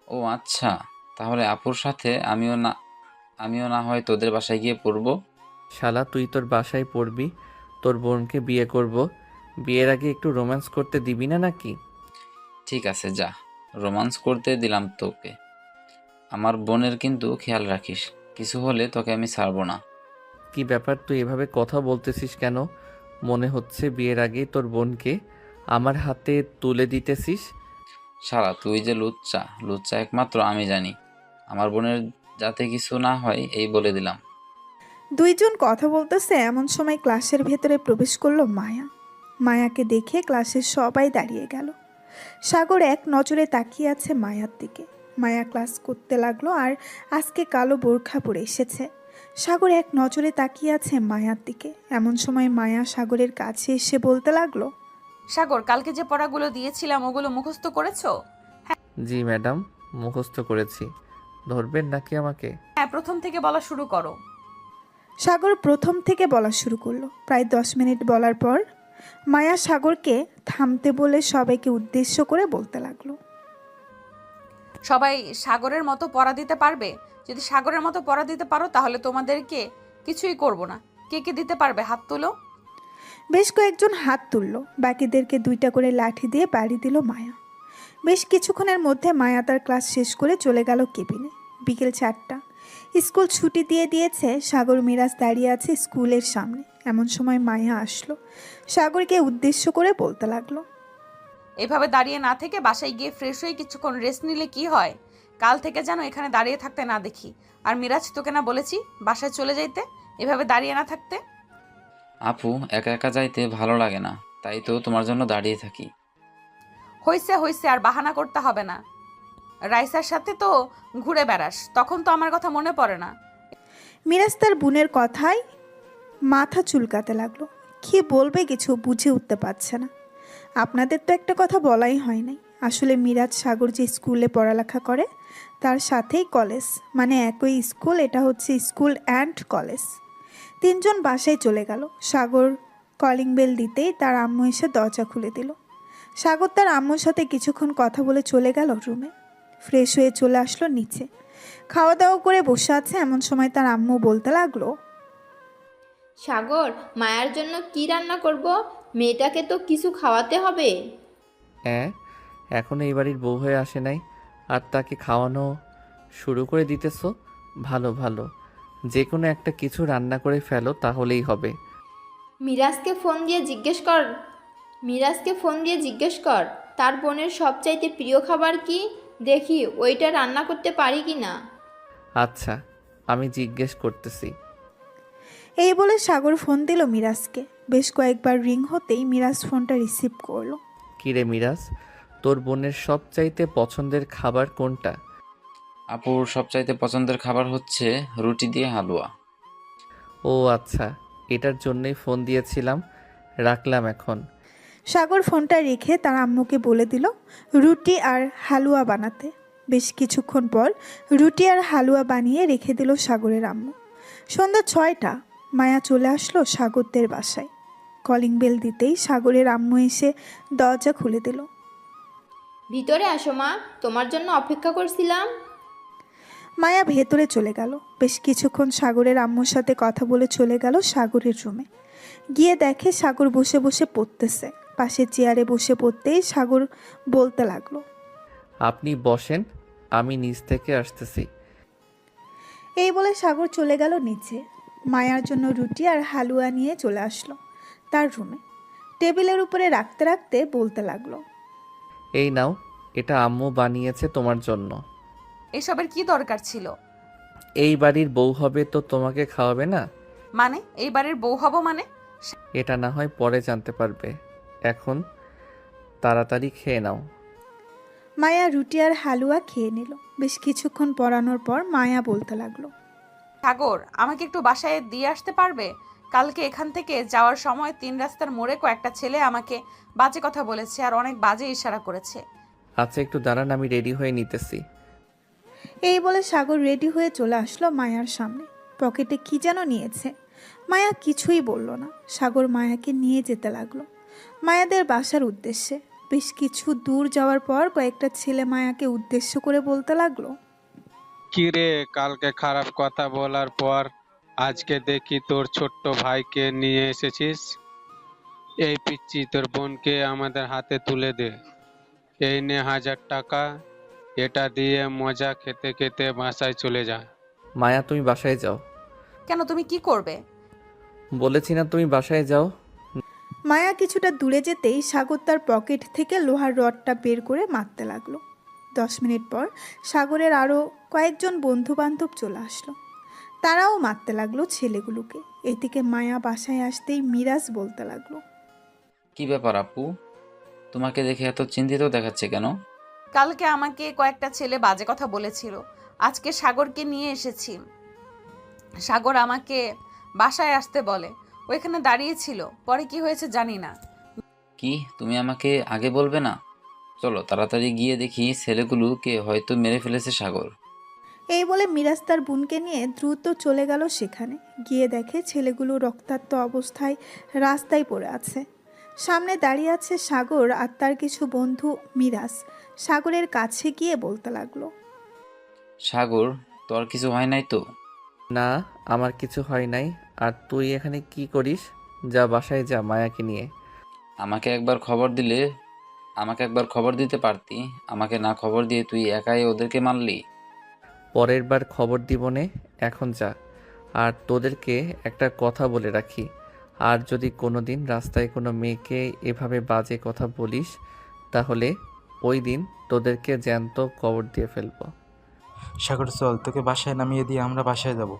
ও আচ্ছা, তাহলে আপুর সাথে আমিও না হয় তোদের বাসায় গিয়ে পড়বো। শালা, তুই তোর বাসায় পড়বি, তোর বোনকে বিয়ে করব। বিয়ের আগে একটু রোম্যান্স করতে দিবি না নাকি? ঠিক আছে যা, রোমান্স করতে দিলাম তোকে। আমার বোনের কিন্তু খেয়াল রাখিস, কিছু হলে তোকে আমি ছাড়বো না। কি ব্যাপার, তুই এভাবে কথা বলতেছিস কেন? মনে হচ্ছে বিয়ের আগেই তোর বোনকে আমার হাতে তুলে দিতেছিস। শালা তুই যে লুচ্চা, লুচ্চা একমাত্র আমি জানি। আমার বোনের যাতে কিছু না হয় এই বলে দিলাম। দুইজন কথা বলতেছে এমন সময় ক্লাসের ভেতরে প্রবেশ করলো মায়া। মায়াকে দেখে ক্লাসের সবাই দাঁড়িয়ে গেল। সাগর এক নজরে তাকিয়ে আছে মায়ার দিকে। মায়া ক্লাস করতে লাগলো আর আজকে কালো বোরখা পরে এসেছে। সাগর এক নজরে তাকিয়ে আছে মায়ার দিকে। এমন সময় মায়া সাগরের কাছে এসে বলতে লাগলো, সাগর, কালকে যে পড়াগুলো দিয়েছিলাম ওগুলো মুখস্থ করেছো? জি ম্যাডাম, মুখস্থ করেছি। ধরবেন নাকি আমাকে? হ্যাঁ, প্রথম থেকে বলা শুরু করো। সাগর প্রথম থেকে বলা শুরু করলো। প্রায় 10 মিনিট বলার পর মায়া সাগরকে থামতে বলে সবাইকে উদ্দেশ্য করে বলতে লাগলো, সবাই সাগরের মতো পড়া দিতে পারবে? যদি সাগরের মতো পড়া দিতে পারো তাহলে তোমাদেরকে কিছুই করব না। কে কে দিতে পারবে হাত তুলো। বেশ কয়েকজন হাত তুলল। বাকিদেরকে 2টা করে লাঠি দিয়ে বাড়ি দিল মায়া। বেশ কিছুক্ষণের মধ্যে মায়া তার ক্লাস শেষ করে চলে গেল কেবিনে। বিকেল 4টা, স্কুল ছুটি দিয়ে দিয়েছে। সাগর মিরাজ দাঁড়িয়ে আছে স্কুলের সামনে। এমন সময় মায়া আসলো। সাগরকে উদ্দেশ্য করে বলতে লাগলো, এভাবে দাঁড়িয়ে না থেকে বাসায় গিয়ে ফ্রেশ হয়ে কিছুক্ষণ রেস্ট নিলে কি হয়? কাল থেকে যেন এখানে দাঁড়িয়ে থাকতে না দেখি। আর মিরাজ, তোকে না বলেছি বাসায় চলে যাইতে, এভাবে দাঁড়িয়ে না থাকতে? আপু একা একা যাইতে ভালো লাগে না, তাই তো তোমার জন্য দাঁড়িয়ে থাকি। হইছে হইছে, আর বাহানা করতে হবে না। রাইসার সাথে তো ঘুরে বেড়াস, তখন তো আমার কথা মনে পড়ে না। মিরাজ তার বোনের কথায় মাথা চুলকাতে লাগলো। কি বলবে কিছু বুঝে উঠতে পারছে না। আপনাদের তো একটা কথা বলাই হয় নাই। আসলে মিরাজ সাগর যে স্কুলে পড়ালেখা করে তার সাথেই কলেজ, মানে একই স্কুল। এটা হচ্ছে স্কুল অ্যান্ড কলেজ। 3জন বাসায় চলে গেল। সাগর কলিং বেল দিতেই তার আম্মু এসে দরজা খুলে দিল। সাগর তার আম্মুর সাথে কিছুক্ষণ কথা বলে চলে গেল রুমে। ফ্রেশ হয়ে চলে আসলো নিচে। খাওয়া দাওয়া করে বসে আছে এমন সময় তার আম্মু বলতে লাগলো, সাগর, মায়ার জন্য কি রান্না করব? মেয়েটাকে তো কিছু খাওয়াতে হবে। হ্যাঁ, এখনো এই বাড়ির বউ হয়ে আসে নাই আর তাকে খাওয়ানো শুরু করে দিতেছো? ভালো ভালো, যে কোনো একটা কিছু রান্না করে ফেলো তাহলেই হবে। মিরাজকে ফোন দিয়ে জিজ্ঞেস কর তার বোনের সবচাইতে প্রিয় খাবার কি। দেখি ওইটা রান্না করতে পারি কি না। আচ্ছা, আমি জিজ্ঞেস করতেছি। এই বলে সাগর ফোন দিল মিরাজকে। বেশ কয়েকবার রিং হতেই মিরাজ ফোনটা রিসিভ করলো। কিরে মিরাজ, তোর বোনের সবচাইতে পছন্দের খাবার কোনটা? আপুর সবচাইতে পছন্দের খাবার হচ্ছে রুটি দিয়ে হালুয়া। ও আচ্ছা, এটার জন্যই ফোন দিয়েছিলাম। রাখলাম এখন। সাগর ফোনটা রেখে তার আম্মুকে বলে দিল রুটি আর হালুয়া বানাতে। বেশ কিছুক্ষণ পর রুটি আর হালুয়া বানিয়ে রেখে দিল সাগরের আম্মু। সন্ধ্যা 6টা, মায়া চলে আসলো সাগরদের বাসায়। কলিং বেল দিতেই সাগরের আম্মু এসে দরজা খুলে দিল। ভিতরে আসো মা, তোমার জন্য অপেক্ষা করছিলাম। মায়া ভেতরে চলে গেল। বেশ কিছুক্ষণ সাগরের আম্মুর সাথে কথা বলে চলে গেল সাগরের রুমে। গিয়ে দেখে সাগর বসে বসে পড়তেছে। পাশে চেয়ারে বসে পড়তেই সাগর বলতে লাগলো, আপনি বসেন, আমি নিচ থেকে আসতেছি। এই বলে সাগর চলে গেল নিচে। মায়ার জন্য রুটি আর হালুয়া নিয়ে চলে আসলো তার রুমে। টেবিলের উপরে রাখতে রাখতে বলতে লাগলো, এই নাও, এটা আম্মু বানিয়েছে তোমার জন্য। এসবের কি দরকার ছিল? এই বাড়ির বউ হবে তো তোমাকে খাওয়াবে না? মানে এই বাড়ির বউ হব মানে? এটা না হয় পরে জানতে পারবে, এখন তাড়াতাড়ি খেয়ে নাও। মায়া রুটি আর হালুয়া খেয়ে নিল। বেশ কিছুক্ষণ পরানোর পর মায়া বলতে লাগলো, সাগর, আমাকে একটু বাসায় দিয়ে আসতে পারবে? কালকে এখান থেকে যাওয়ার সময় 3 রাস্তার মোড়ে কয়েকটা ছেলে আমাকে বাজে কথা বলেছে আর অনেক বাজে ইশারা করেছে। আচ্ছা, একটু দাঁড়ান, আমি রেডি হয়ে নিতেছি। এই বলে সাগর রেডি হয়ে চলে আসলো মায়ার সামনে। পকেটে কি যেন নিয়েছে। মায়া কিছুই বলল না। সাগর মায়াকে নিয়ে যেতে লাগলো মায়াদের বাসার উদ্দেশ্যে। বেশ কিছু দূর যাওয়ার পর কয়েকটা ছেলে মায়াকে উদ্দেশ্য করে বলতে লাগলো, কি রে, কালকে খারাপ কথা বলার পর আজকে দেখি তোর ছোট্ট ভাইকে নিয়ে এসেছিস। এই পিচ্চি, তোর বোনকে আমাদের হাতে তুলে দে। এই নে 1000 টাকা, এটা দিয়ে মজা খেতে খেতে বাসায় চলে যা। মায়া, তুমি বাসায় যাও। কেন, তুমি কি করবে? বলেছি না তুমি বাসায় যাও। মায়া কিছুটা দূরে যেতেই সাগর তার পকেট থেকে লোহার রডটা বের করে মারতে লাগলো। 10 মিনিট পর সাগরের আরও কয়েকজন বন্ধু বান্ধব চলে আসলো। তারাও মারতে লাগলো ছেলেগুলোকে। এদিকে মায়া বাসায় আসতেই মিরাজ বলতে লাগলো, কি ব্যাপার আপু, তোমাকে দেখে এত চিন্তিত দেখাচ্ছে কেন? কালকে আমাকে কয়েকটা ছেলে বাজে কথা বলেছিল। আজকে সাগরকে নিয়ে এসেছি। সাগর আমাকে বাসায় আসতে বলে, ওইখানে দাঁড়িয়ে ছিল। পরে কি হয়েছে জানি না। কি, তুমি আমাকে আগে বলবে না? চলো তাড়াতাড়ি গিয়ে দেখি ছেলেগুলোকে হয়তো মেরে ফেলেছে সাগর। এই বলে মিরাজ তার বোনকে নিয়ে দ্রুত চলে গেল সেখানে। গিয়ে দেখে ছেলেগুলো রক্তাক্ত অবস্থায় রাস্তায় পড়ে আছে। সামনে দাঁড়িয়ে আছে সাগর আর তার কিছু বন্ধু। মিরাজ সাগরের কাছে গিয়ে বলতে লাগলো, সাগর, তোর কিছু হয় নাই তো? না, আমার কিছু হয় নাই। আর তুই এখানে কি করিস? যা, বাসায় যা মায়াকে নিয়ে। আমাকে একবার খবর দিতে পারতি। আমাকে না খবর দিয়ে তুই একাই ওদেরকে মারলি। পরের বার খবর দিবনে, এখন যা। আর তোদেরকে একটা কথা বলে রাখি, আর যদি কোনোদিন রাস্তায় কোনো মেয়েকে এভাবে বাজে কথা বলিস, তাহলে ওই দিন তোদেরকে জ্যান্ত কবর দিয়ে ফেলবো। সাগর চল, তোকে বাসায় নামিয়ে দিয়ে আমরা বাসায় যাব।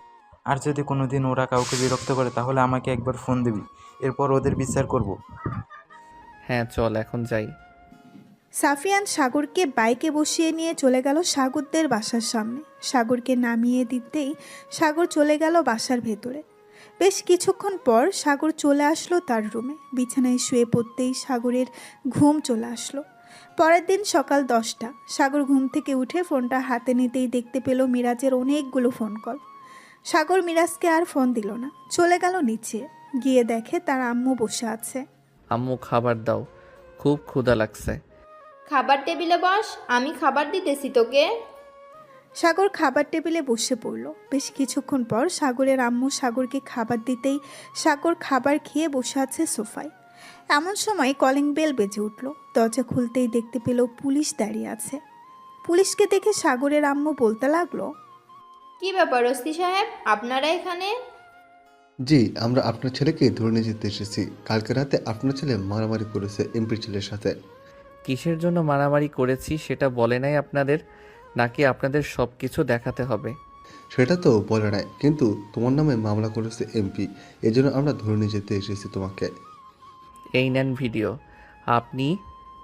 আর যদি কোনোদিন ওরা কাউকে বিরক্ত করে তাহলে আমাকে একবার ফোন দিবি, এরপর ওদের বিচার করব। হ্যাঁ চল, এখন যাই। সাফিয়ান সাগরকে বাইকে বসিয়ে নিয়ে চলে গেল সাগরদের বাসার সামনে। সাগরকে নামিয়ে দিতেই সাগর চলে গেল বাসার ভেতরে। বেশ কিছুক্ষণ পর সাগর চলে আসলো তার রুমে। বিছানায় শুয়ে পড়তেই সাগরের ঘুম চলে আসলো। পরের দিন সকাল 10টা। সাগর ঘুম থেকে উঠে ফোনটা হাতে নিতেই দেখতে পেল মিরাজের অনেকগুলো ফোন কল। সাগর মিরাজকে আর ফোন দিল না, চলে গেল নিচে। গিয়ে দেখে তার আম্মু বসে আছে। আম্মু, খাবার দাও, খুব ক্ষুধা লাগছে। খাবার টেবিলে বস, আমি খাবার দিতেছি তোকে। সাগর খাবার টেবিলে বসে পড়ল। বেশ কিছুক্ষণ পর সাগরের আম্মু সাগরকে খাবার দিতেই সাগর খাবার খেয়ে বসে আছে সোফায়। এমন সময় কলিং বেল বেজে উঠল। দরজা খুলতেই দেখতে পেল পুলিশ দাঁড়িয়ে আছে। পুলিশকে দেখে সাগরের আম্মু বলতে লাগলো, কি ব্যাপার ওসি সাহেব, আপনারা এখানে? জি, আমরা আপনার ছেলেকে ধরে নিয়ে যেতে এসেছি। কালকে রাতে আপনার ছেলে মারামারি করেছে এমপি ছেলের সাথে। কিসের জন্য মারামারি করেছি সেটা বলে নাই আপনাদের, নাকি আপনাদের সব কিছু দেখাতে হবে? সেটা তো বলে নাই, কিন্তু তোমার নামে মামলা করেছে এমপি, এজন্য আমরা ধরে নিয়ে যেতে এসেছি তোমাকে। এই নেন ভিডিও, আপনি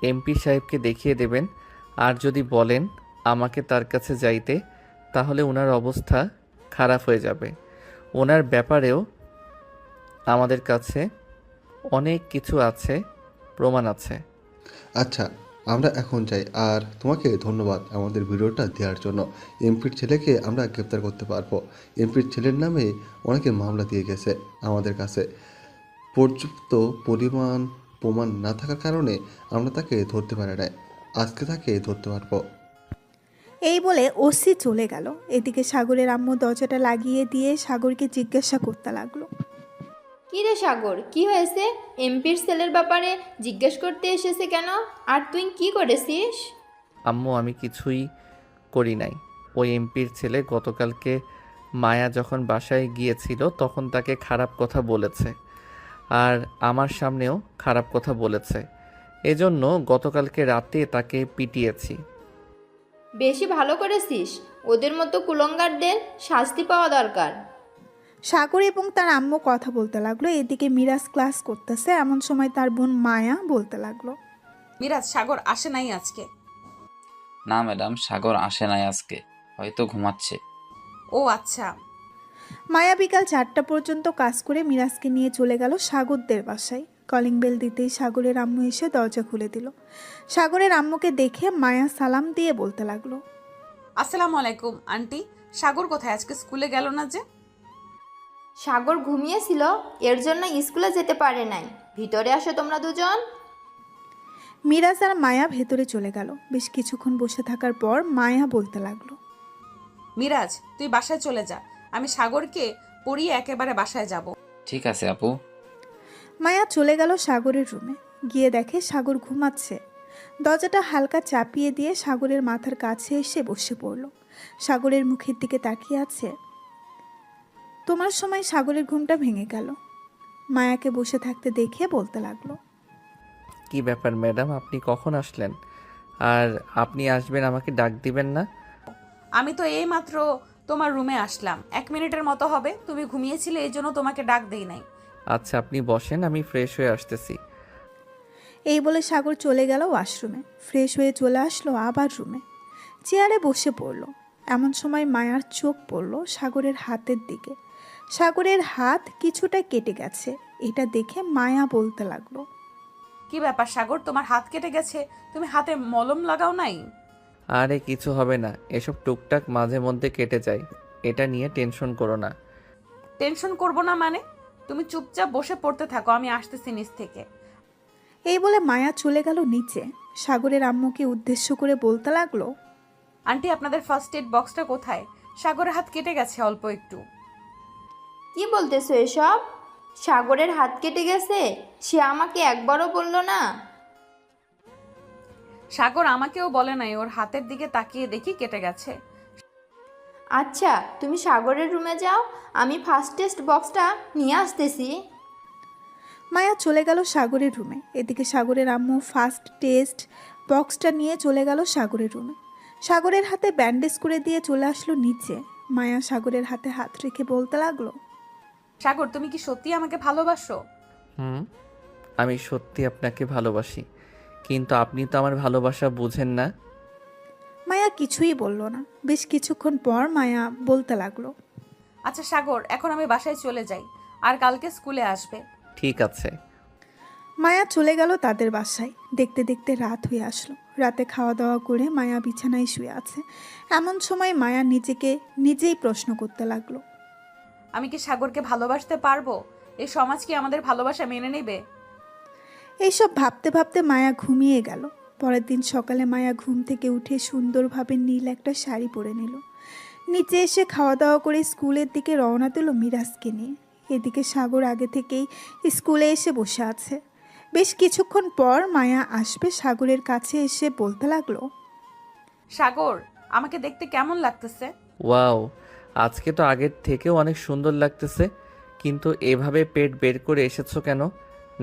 এমপি সাহেবকে দেখিয়ে দেবেন। আর যদি বলেন আমাকে তার কাছে যাইতে, তাহলে ওনার অবস্থা খারাপ হয়ে যাবে। ওনার ব্যাপারেও আমাদের কাছে অনেক কিছু আছে, প্রমাণ আছে। আচ্ছা, আমরা এখন যাই। আর তোমাকে ধন্যবাদ আমাদের ভিডিওটা দেওয়ার জন্য। এমপির ছেলেকে আমরা গ্রেপ্তার করতে পারবো। এমপির ছেলের নামে অনেকে মামলা দিয়ে গেছে আমাদের কাছে। পর্যাপ্ত পরিমাণ প্রমাণ না থাকার কারণে আমরা তাকে ধরতে পারি নাই। আজকে তাকে ধরতে পারবো। এই বলে ওসি চলে গেল। এদিকে সাগরের আম্মু দরজাটা লাগিয়ে দিয়ে সাগরকে জিজ্ঞাসা করতে লাগলো। কী রে সাগর, কি হয়েছে? এমপির সেলের ব্যাপারে জিজ্ঞেস করতে এসেছে কেন? আর তুই কি করেছিস? আম্মু, আমি কিছুই করি নাই। ওই এমপির ছেলে গতকালকে মায়া যখন বাসায় গিয়েছিল তখন তাকে খারাপ কথা বলেছে, আর আমার সামনেও খারাপ কথা বলেছে। এজন্য গতকালকে রাতে তাকে পিটিয়েছি। বেশি ভালো করেছিস। ওদের মতো কুলঙ্গারদের শাস্তি পাওয়া দরকার। সাগর এবং তার আম্মু কথা বলতে লাগলো। এদিকে মিরাজ ক্লাস করতেছে। এমন সময় তার বোন মায়া বলতে লাগলো। মিরাজ, সাগর আসে নাই আজকে? না ম্যাডাম, সাগর আসে নাই আজকে, হয়তো ঘুমাচ্ছে। ও আচ্ছা। মায়া বিকাল 4টা পর্যন্ত কাজ করে মিরাজকে নিয়ে চলে গেল সাগরদের বাসায়। কলিং বেল দিতেই সাগরের আম্মু এসে দরজা খুলে দিল। সাগরের আম্মুকে দেখে মায়া সালাম দিয়ে বলতে লাগলো। আসসালামু আলাইকুম আন্টি। সাগর কোথায়? আজকে স্কুলে গেল না যে? সাগর ঘুমিয়েছিল, এর জন্য স্কুলে যেতে পারে নাই। ভিতরে আসো তোমরা দুজন। মিরাজ আর মায়া ভেতরে চলে গেল। বেশ কিছুক্ষণ বসে থাকার পর মায়া বলতে লাগলো। মিরাজ, তুই বাসায় চলে যা, আমি সাগরকে পড়িয়ে একেবারে বাসায় যাব। ঠিক আছে আপু। মায়া চলে গেল সাগরের রুমে। গিয়ে দেখে সাগর ঘুমাচ্ছে। দরজাটা হালকা চাপিয়ে দিয়ে সাগরের মাথার কাছে এসে বসে পড়ল। সাগরের মুখের দিকে তাকিয়ে আছে। তোমার সময় সাগরের ঘুমটা ভেঙে গেল। মায়াকে বসে থাকতে দেখে বলতে লাগলো। কি ব্যাপার ম্যাডাম, আপনি কখন আসলেন? আর আপনি আসবেন আমাকে ডাক দিবেন না? আমি তো এইমাত্র তোমার রুমে আসলাম, 1 মিনিটের মতো হবে। তুমি ঘুমিয়েছিলে, এই জন্য তোমাকে ডাক দেই নাই। আচ্ছা, আপনি বসেন, আমি ফ্রেশ হয়ে আসতেছি। এই বলে সাগর চলে গেল ওয়াশরুমে। ফ্রেশ হয়ে চলে আসলো আবার রুমে। চেয়ারে বসে পড়ল। এমন সময় মায়ার চোখ পড়ল সাগরের হাতের দিকে। সাগরের হাত কিছুটা কেটে গেছে। এটা দেখে মায়া বলতে লাগলো। কি ব্যাপার সাগর, তোমার হাত কেটে গেছে? তুমি হাতে মলম লাগাও নাই? আরে কিছু হবে না, এসব টুকটাক মাঝে মধ্যে কেটে যায়, এটা নিয়ে টেনশন করো না। টেনশন করব না মানে? তুমি চুপচাপ বসে পড়তে থাকো, আমি আসতেছি নিচ থেকে। এই বলে মায়া চলে গেল নিচে। সাগরের আম্মুকে উদ্দেশ্য করে বলতে লাগলো। আন্টি, আপনাদের ফার্স্ট এড বক্সটা কোথায়? সাগরের হাত কেটে গেছে অল্প একটু। কি বলতেছো এসব? সাগরের হাত কেটে গেছে? সে আমাকে একবারও বলল না। সাগর আমাকেও বলে নাই, ওর হাতের দিকে তাকিয়ে দেখি কেটে গেছে। আচ্ছা, তুমি সাগরের রুমে যাও, আমি ফার্স্ট টেস্ট বক্সটা নিয়ে আসতেছি। মায়া চলে গেল সাগরের রুমে। এদিকে সাগরের আম্মু ফার্স্ট টেস্ট বক্সটা নিয়ে চলে গেল সাগরের রুমে। সাগরের হাতে ব্যান্ডেজ করে দিয়ে চলে আসলো নিচে। মায়া সাগরের হাতে হাত রেখে বলতে লাগলো। সাগর, তুমি কি সত্যি আমাকে ভালোবাসো? আমি সত্যি আপনাকে ভালোবাসি, কিন্তু আপনি তো আমার ভালোবাসা বুঝেন না। মায়া কিছুই বলল না। বেশ কিছুক্ষণ পর মায়া বলতে লাগলো। আচ্ছা সাগর, এখন আমি বাসায় চলে যাই, আর কালকে স্কুলে আসবে। ঠিক আছে। মায়া চলে গেল তাদের বাসায়। দেখতে দেখতে রাত হয়ে আসলো। রাতে খাওয়া দাওয়া করে মায়া বিছানায় শুয়ে আছে। এমন সময় মায়া নিজেকে নিজেই প্রশ্ন করতে লাগলো। আমি কি সাগরকে ভালোবাসতে পারবো? এই সমাজ কি আমাদের ভালোবাসা মেনে নেবে? এইসব ভাবতে ভাবতে মায়া ঘুমিয়ে গেল। পরের দিন সকালে মায়া ঘুম থেকে উঠে সুন্দরভাবে নীল একটা শাড়ি পরে নিল। নিচে এসে খাওয়া দাওয়া করে স্কুলের দিকে রওনা দিল মিরাজকে নিয়ে। এদিকে সাগর আগে থেকেই স্কুলে এসে বসে আছে। বেশ কিছুক্ষণ পর মায়া আসবে সাগরের কাছে এসে বলতে লাগলো। সাগর, আমাকে দেখতে কেমন লাগতেছে? ওয়াও, আজকে তো আগের থেকেও অনেক সুন্দর লাগতেছে, কিন্তু এভাবে পেট বের করে এসেছো কেন?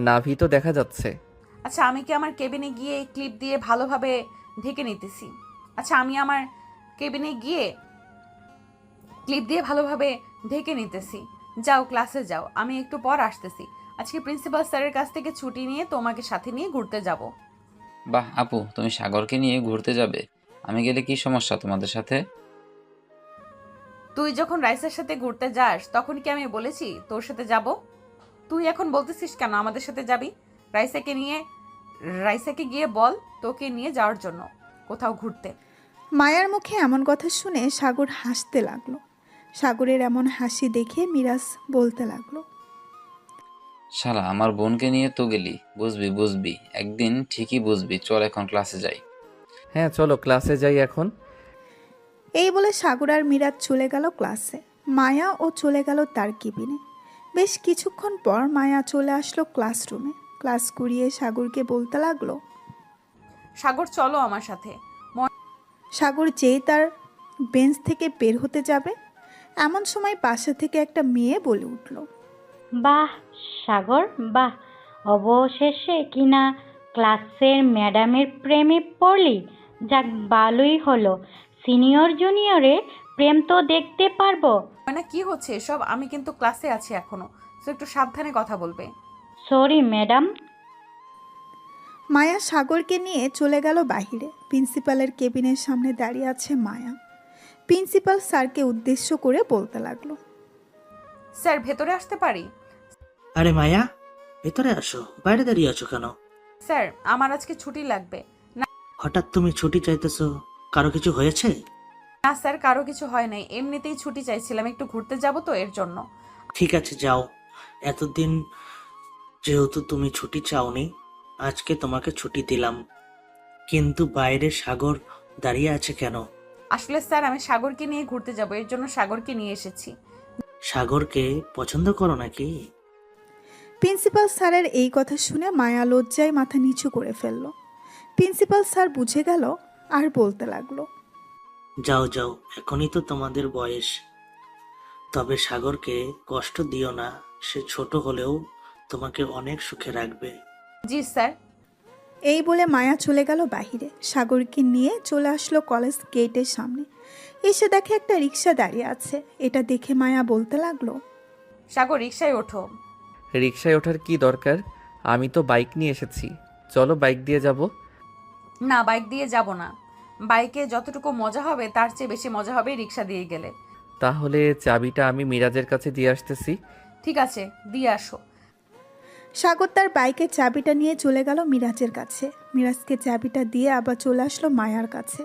নাভি তো দেখা যাচ্ছে। আচ্ছা আমি কি আমার কেবিনে গিয়ে ক্লিপ দিয়ে ভালোভাবে ঢেকে নিতেছি? আচ্ছা আমি আমার কেবিনে গিয়ে ক্লিপ দিয়ে ভালোভাবে ঢেকে নিতেছি। যাও ক্লাসে যাও, আমি একটু পর আসতেছি। আজকে প্রিন্সিপাল স্যারের কাছ থেকে ছুটি নিয়ে তোমাকে সাথে নিয়ে ঘুরতে যাব। বাহ আপু, তুমি সাগরকে নিয়ে ঘুরতে যাবে? আমি গেলে কি সমস্যা তোমাদের সাথে? তুই যখন রাইসার সাথে ঘুরতে যাস তখন কি আমি বলেছি তোর সাথে যাব? তুই এখন বলতেছিস কেন আমাদের সাথে যাবি? রাইসাকে গিয়ে বল তোকে নিয়ে যাওয়ার জন্য কোথাও ঘুরতে। মায়ার মুখে এমন কথা শুনে সাগর হাসতে লাগলো। সাগরের এমন হাসি দেখে মিরাজ বলতে লাগলো, শালা আমার বোনকে নিয়ে তো গেলি, বুঝবি বুঝবি, একদিন ঠিকই বুঝবি। চল এখন ক্লাসে যাই। হ্যাঁ চলো ক্লাসে যাই এখন। এই বলে সাগর আর মিরাজ চলে গেল ক্লাসে। মায়া ও চলে গেল তার কেবিনে। বেশ কিছুক্ষণ পর মায়া চলে আসলো ক্লাসরুমে। ক্লাস করিয়ে সাগরকে বলতে লাগলো, সাগর চলো আমার সাথে। সাগর যেই তার বেঞ্চ থেকে বের হতে যাবে এমন সময় পাশে থেকে একটা মেয়ে বলে উঠল, বাহ সাগর বাহ, অবশেষে কিনা ক্লাসের ম্যাডামের প্রেমে পড়লি। যাক ভালোই হলো, সিনিয়র জুনিয়রের প্রেম তো দেখতে পারবো। মানে কি হচ্ছে এসব? আমি কিন্তু ক্লাসে আছি এখনো, তো একটু সাবধানে কথা বলবে। Sorry madam. মায়া সাগরকে নিয়ে চলে গেল বাহিরে। প্রিন্সিপালের কেবিনের সামনে দাঁড়িয়ে আছে মায়া। প্রিন্সিপাল স্যারকে উদ্দেশ্য করে বলতে লাগলো, স্যার ভেতরে আসতে পারি? আরে মায়া, ভেতরে আসো, বাইরে দাঁড়িয়ে আছো কেন? স্যার আমার আজকে ছুটি লাগবে। হঠাৎ তুমি ছুটি চাইতেছো, কারো কিছু হয়েছে? না স্যার, কারো কিছু হয় নাই, এমনিতেই ছুটি চাইছিলাম, একটু ঘুরতে যাব তো এর জন্য। ঠিক আছে যাও, এতদিন যেহেতু তুমি ছুটি চাওনি, আজকে তোমাকে ছুটি দিলাম। কিন্তু বাইরে সাগর দাঁড়িয়ে আছে কেন? আসলে স্যার আমি সাগরকে নিয়ে ঘুরতে যাব, এর জন্য সাগরকে নিয়ে এসেছি। সাগরকে পছন্দ করো নাকি? প্রিন্সিপাল স্যারের এই কথা শুনে মায়া লজ্জায় মাথা নিচু করে ফেলল। প্রিন্সিপাল স্যার বুঝে গেল আর বলতে লাগলো, যাও যাও, এখনই তো তোমাদের বয়স। তবে সাগরকে কষ্ট দিও না, সে ছোট হলেও তোমাকে অনেক সুখে রাখবে। জি স্যার। এই বলে মায়া চলে গেল বাহিরে। সাগরকে নিয়ে চলে আসলো কলেজ গেটের সামনে। এসে দেখে একটা রিক্সা দাঁড়িয়ে আছে। এটা দেখে মায়া বলতে লাগলো, সাগর রিক্সায় ওঠো। রিকশায় ওঠার কি দরকার? আমি তো বাইক নিয়ে এসেছি, চলো বাইক দিয়ে যাব। না বাইক দিয়ে যাব না, বাইকে যতটুকু মজা হবে তার চেয়ে বেশি মজা হবে রিক্সা দিয়ে গেলে। তাহলে চাবিটা আমি মিরাজের কাছে দিয়ে আসতেছি। ঠিক আছে দিয়ে আসো। সাগর তার বাইকের চাবিটা নিয়ে চলে গেল মিরাজের কাছে। মিরাজকে চাবিটা দিয়ে আবার চলে আসলো মায়ার কাছে।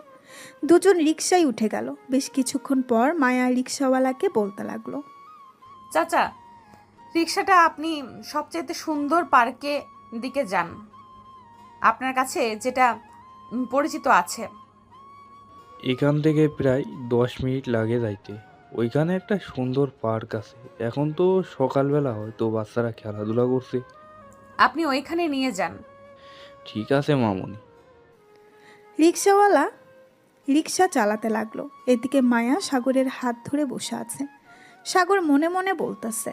দুজন রিক্সায় উঠে গেল। বেশ কিছুক্ষণ পর মায়া রিক্সাওয়ালাকে বলতে লাগলো, চাচা রিক্সাটা আপনি সবচেয়ে সুন্দর পার্কে দিকে যান, আপনার কাছে যেটা পরিচিত আছে। এখান থেকে প্রায় 10 মিনিট লাগে যাইতে। ওইখানে একটা সুন্দর পার্ক আছে। এখন তো সকালবেলা, হয়তো বাচ্চারা খেলাধুলা করছে। আপনি ওইখানে নিয়ে যান। ঠিক আছে মামুনি। রিক্সাওয়ালা রিক্সা চালাতে লাগলো। এদিকে মায়া সাগরের হাত ধরে বসে আছে। সাগর মনে মনে বলতেছে,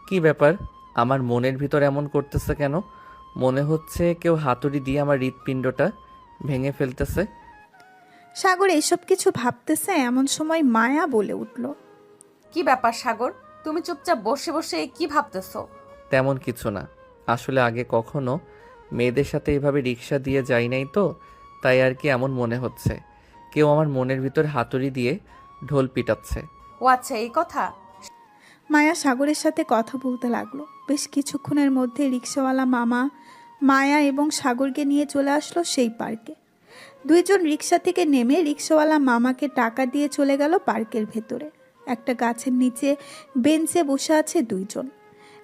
কি ব্যাপার, আমার মনের ভিতর এমন করতেছে কেন? মনে হচ্ছে কেউ হাতুড়ি দিয়ে আমার হৃৎপিণ্ডটা ভেঙে ফেলতেছে। সাগর এসব কিছু ভাবতেছে এমন সময় মায়া বলে উঠল, কি ব্যাপার সাগর, তুমি চুপচাপ বসে বসে কি ভাবতেছো? তেমন কিছু না, আসলে আগে কখনো মেয়েদের সাথে এভাবে রিক্সা দিয়ে যাই নাই তো, তাই আর কি এমন মনে হচ্ছে কেউ আমার মনের ভিতর হাতুড়ি দিয়ে ঢোল পিটাচ্ছে। ও আচ্ছা এই কথা। মায়া সাগরের সাথে কথা বলতে লাগলো। বেশ কিছুক্ষণের মধ্যে রিক্সাওয়ালা মামা মায়া এবং সাগরকে নিয়ে চলে আসলো সেই পার্কে। দুইজন রিক্সা থেকে নেমে রিক্সাওয়ালা মামাকে টাকা দিয়ে চলে গেল পার্কের ভেতরে। একটা গাছের নিচে বেঞ্চে বসে আছে দুইজন।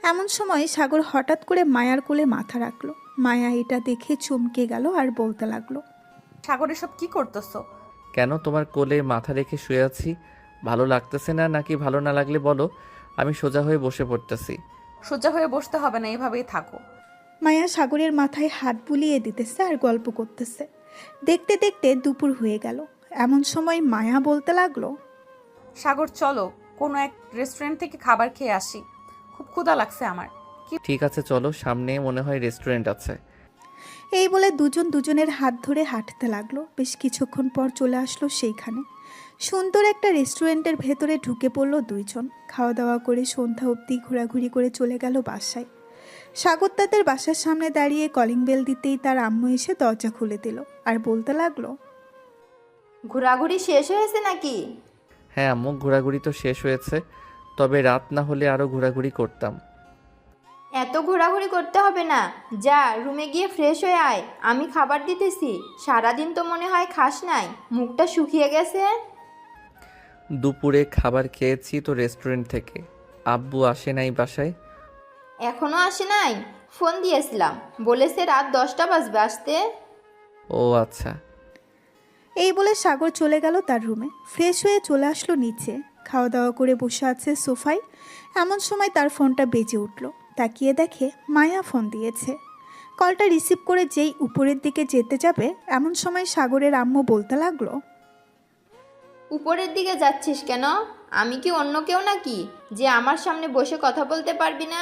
এমন সময় সাগর হঠাৎ করে মায়ার কোলে মাথা রাখলো। মায়া এটা দেখে চমকে গেল আর বলতে লাগলো, সাগর এসব কি করতেছো? কেন, তোমার কোলে মাথা রেখে শুয়ে আছি, ভালো লাগতেছে না নাকি? ভালো না লাগলে বলো, আমি সোজা হয়ে বসে পড়তেছি। সোজা হয়ে বসতে হবে না, এভাবেই থাকো। মায়া সাগরের মাথায় হাত বুলিয়ে দিতেছে আর গল্প করতেছে। দেখতে দেখতে দুপুর হয়ে গেল। এমন সময় মায়া বলতে লাগলো, সাগর চলো কোনো এক রেস্টুরেন্ট থেকে খাবার খেয়ে আসি, খুব ক্ষুধা লাগছে আমার। ঠিক আছে চলো, সামনে মনে হয় রেস্টুরেন্ট আছে। এই বলে দুজন দুজনের হাত ধরে হাঁটতে লাগলো। বেশ কিছুক্ষণ পর চলে আসলো সেইখানে। সুন্দর একটা রেস্টুরেন্টের ভেতরে ঢুকে পড়লো দুইজন। খাওয়া দাওয়া করে সন্ধ্যা অবধি ঘোরাঘুরি করে চলে গেল বাসায়। সাগর তাদের বাসার সামনে দাঁড়িয়ে কলিং বেল দিতেই তার আম্মু এসে দরজা খুলে দিল আর বলতে লাগলো, ঘোরাঘুরি শেষ হয়েছে নাকি? হ্যাঁ আম্মু, ঘোরাঘুরি তো শেষ হয়েছে, তবে রাত না হলে আরও ঘোরাঘুরি করতাম। এত ঘোরাঘুরি করতে হবে না, যা রুমে গিয়ে ফ্রেশ হয়ে আয়, আমি খাবার দিতেছি। সারাদিন তো মনে হয় খাস নাই, মুখটা শুকিয়ে গেছে। দুপুরে খাবার খেয়েছি তো রেস্টুরেন্ট থেকে। আব্বু আসে নাই বাসায়? এখনো আসে নাই? ফোন দিয়েছিলাম, বলেছে রাত 10টা বাজবে আসতে। ও আচ্ছা। এই বলে সাগর চলে গেল তার রুমে। ফ্রেশ হয়ে চলে আসলো নিচে। খাওয়া দাওয়া করে বসে আছে সোফায়। এমন সময় তার ফোনটা বেজে উঠল। তাকিয়ে দেখে মায়া ফোন দিয়েছে। কলটা রিসিভ করে যেই উপরের দিকে যেতে যাবে এমন সময় সাগরের আম্মু বলতে লাগলো, উপরের দিকে যাচ্ছিস কেন? আমি কি অন্য কেউ নাকি যে আমার সামনে বসে কথা বলতে পারবি না?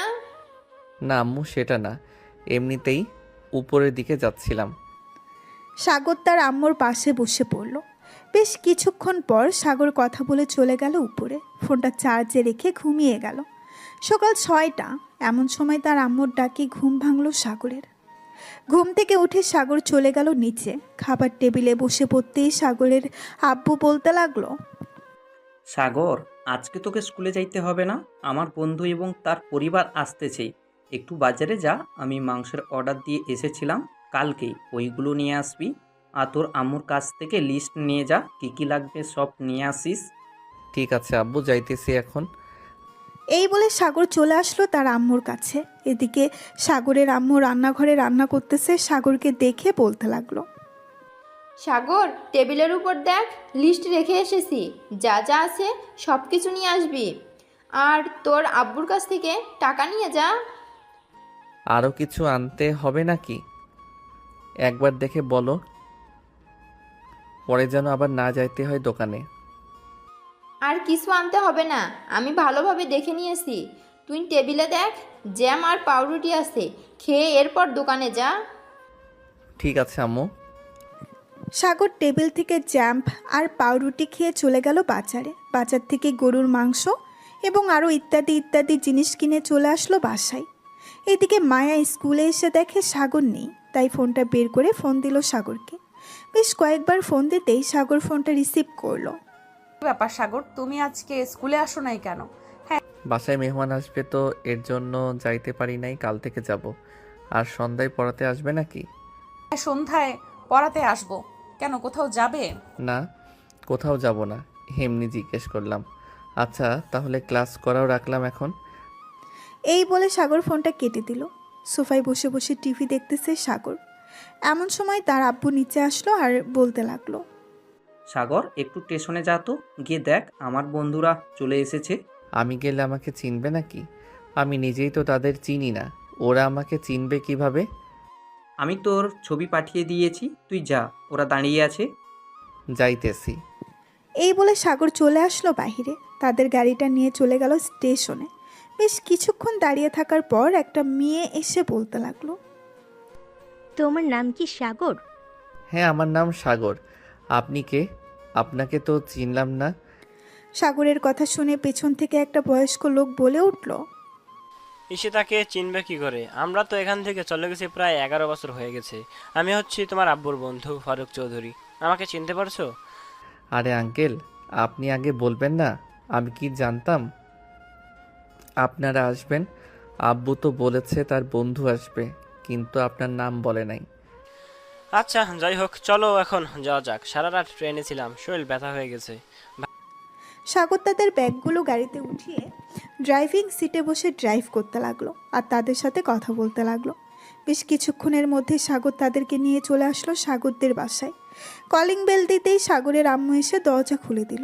না আম্মু, সেটা না, এমনিতেই উপরের দিকে যাচ্ছিলাম। সাগর তার আম্মুর পাশে বসে পড়ল। বেশ কিছুক্ষণ পর সাগর কথা বলে চলে গেল উপরে। ফোনটা চার্জে রেখে ঘুমিয়ে গেল। সকাল 6টা। এমন সময় তার আম্মুর ডাকে ঘুম ভাঙল সাগরের। ঘুম থেকে উঠে সাগর চলে গেল নিচে। খাবার টেবিলে বসে পড়তেই সাগরের আব্বু বলতে লাগলো, সাগর, আজকে তোকে স্কুলে যাইতে হবে না। আমার বন্ধু এবং তার পরিবার আসতেছে। একটু বাজারে যা, আমি মাংসের অর্ডার দিয়ে এসেছিলাম কালকেই, ওইগুলো নিয়ে আসবি। আর তোর আম্মুর কাছ থেকে লিস্ট নিয়ে যা, কী কী লাগবে সব নিয়ে আসিস। ঠিক আছে আব্বু, যাইতেছি এখন। এই বলে সাগর চলে আসলো তার আম্মুর কাছে। এদিকে সাগরের আম্মু রান্নাঘরে রান্না করতেছে। সাগরকে দেখে বলতে লাগলো, সাগর, টেবিলের উপর দেখ, লিস্ট রেখে এসেছি। যা যা আছে সব কিছু নিয়ে আসবি। আর তোর আব্বুর কাছ থেকে টাকা নিয়ে যা। আরও কিছু আনতে হবে নাকি? একবার দেখে বলো, পরে যেন আবার না যাইতে হয় দোকানে। আর কিছু আনতে হবে না, আমি ভালোভাবে দেখে নিয়েছি। তুই টেবিলে দেখ, জ্যাম আর পাউরুটি আছে, খেয়ে এরপর দোকানে যা। ঠিক আছে আম্মু। সাগর টেবিল থেকে জ্যাম্প আর পাউরুটি খেয়ে চলে গেল বাজারে। বাজার থেকে গরুর মাংস এবং আরও ইত্যাদি ইত্যাদি জিনিস কিনে চলে আসলো বাসায়। এদিকে মায়া স্কুলে এসে দেখে সাগর নেই, তাই ফোনটা বের করে ফোন দিল সাগরকে। বেশ কয়েকবার ফোন দিতেই সাগর ফোনটা রিসিভ করলো। ব্যাপার সাগর, তুমি আজকে স্কুলে আসো নাই কেন? হ্যাঁ, বাসায় মেহমান আসবে তো এর জন্য যাইতে পারি নাই, কাল থেকে যাব। আর সন্ধ্যায় পড়াতে আসবে নাকি? সন্ধ্যায় পড়াতে আসবো। কেন, কোথাও যাবে? না, কোথাও যাব না, এমনি জিজ্ঞেস করলাম। আচ্ছা তাহলে ক্লাস করাও রাখলাম এখন। এই বলে সাগর ফোনটা কেটে দিল। সোফায় বসে বসে টিভি দেখতেছে সাগর। এমন সময় তার আব্বু নিচে আসলো আর বলতে লাগলো, সাগর, একটু স্টেশনে যা তো, গিয়ে দেখ আমার বন্ধুরা চলে এসেছে। আমি গেলে আমাকে চিনবে নাকি? আমি নিজেই তো তাদের চিনি না, ওরা আমাকে চিনবে কিভাবে? আমি তোর ছবি পাঠিয়ে দিয়েছি, তুই যা, ওরা দাঁড়িয়ে আছে। যাইতেছি। এই বলে সাগর চলে আসলো বাইরে। তাদের গাড়িটা নিয়ে চলে গেল স্টেশনে। বেশ কিছুক্ষণ দাঁড়িয়ে থাকার পর একটা মেয়ে এসে বলতে লাগলো, তোমার নাম কি সাগর? হ্যাঁ আমার নাম সাগর। আপনি কে? আপনাকে তো চিনলাম না। সাগরের কথা শুনে পেছন থেকে একটা বয়স্ক লোক বলে উঠল, ঈশিতাকে চিনবে কি করে? আমরা তো এখান থেকে চলে গেছি প্রায় 11 বছর হয়ে গেছে। আমি হচ্ছি তোমার আব্বুর বন্ধু ফারুক চৌধুরী। আমাকে চিনতে পারছো? আরে আঙ্কেল, আপনি আগে বলবেন না, আমি কি জানতাম আপনারা আসবেন? আব্বু তো বলেছে তার বন্ধু আসবে, কিন্তু আপনার নাম বলে নাই। আচ্ছা যাই হোক, চলো এখন যাওয়া যাক। সারা রাত ট্রেনে ছিলাম, শরীর ব্যথা হয়ে গেছে। সাগর তাদের ব্যাগগুলো গাড়িতে উঠিয়ে ড্রাইভিং সিটে বসে ড্রাইভ করতে লাগলো আর তাদের সাথে কথা বলতে লাগলো। বেশ কিছুক্ষণের মধ্যে সাগর তাদেরকে নিয়ে চলে আসলো সাগরদের বাসায়। কলিং বেল দিতেই সাগরের আম্মু এসে দরজা খুলে দিল।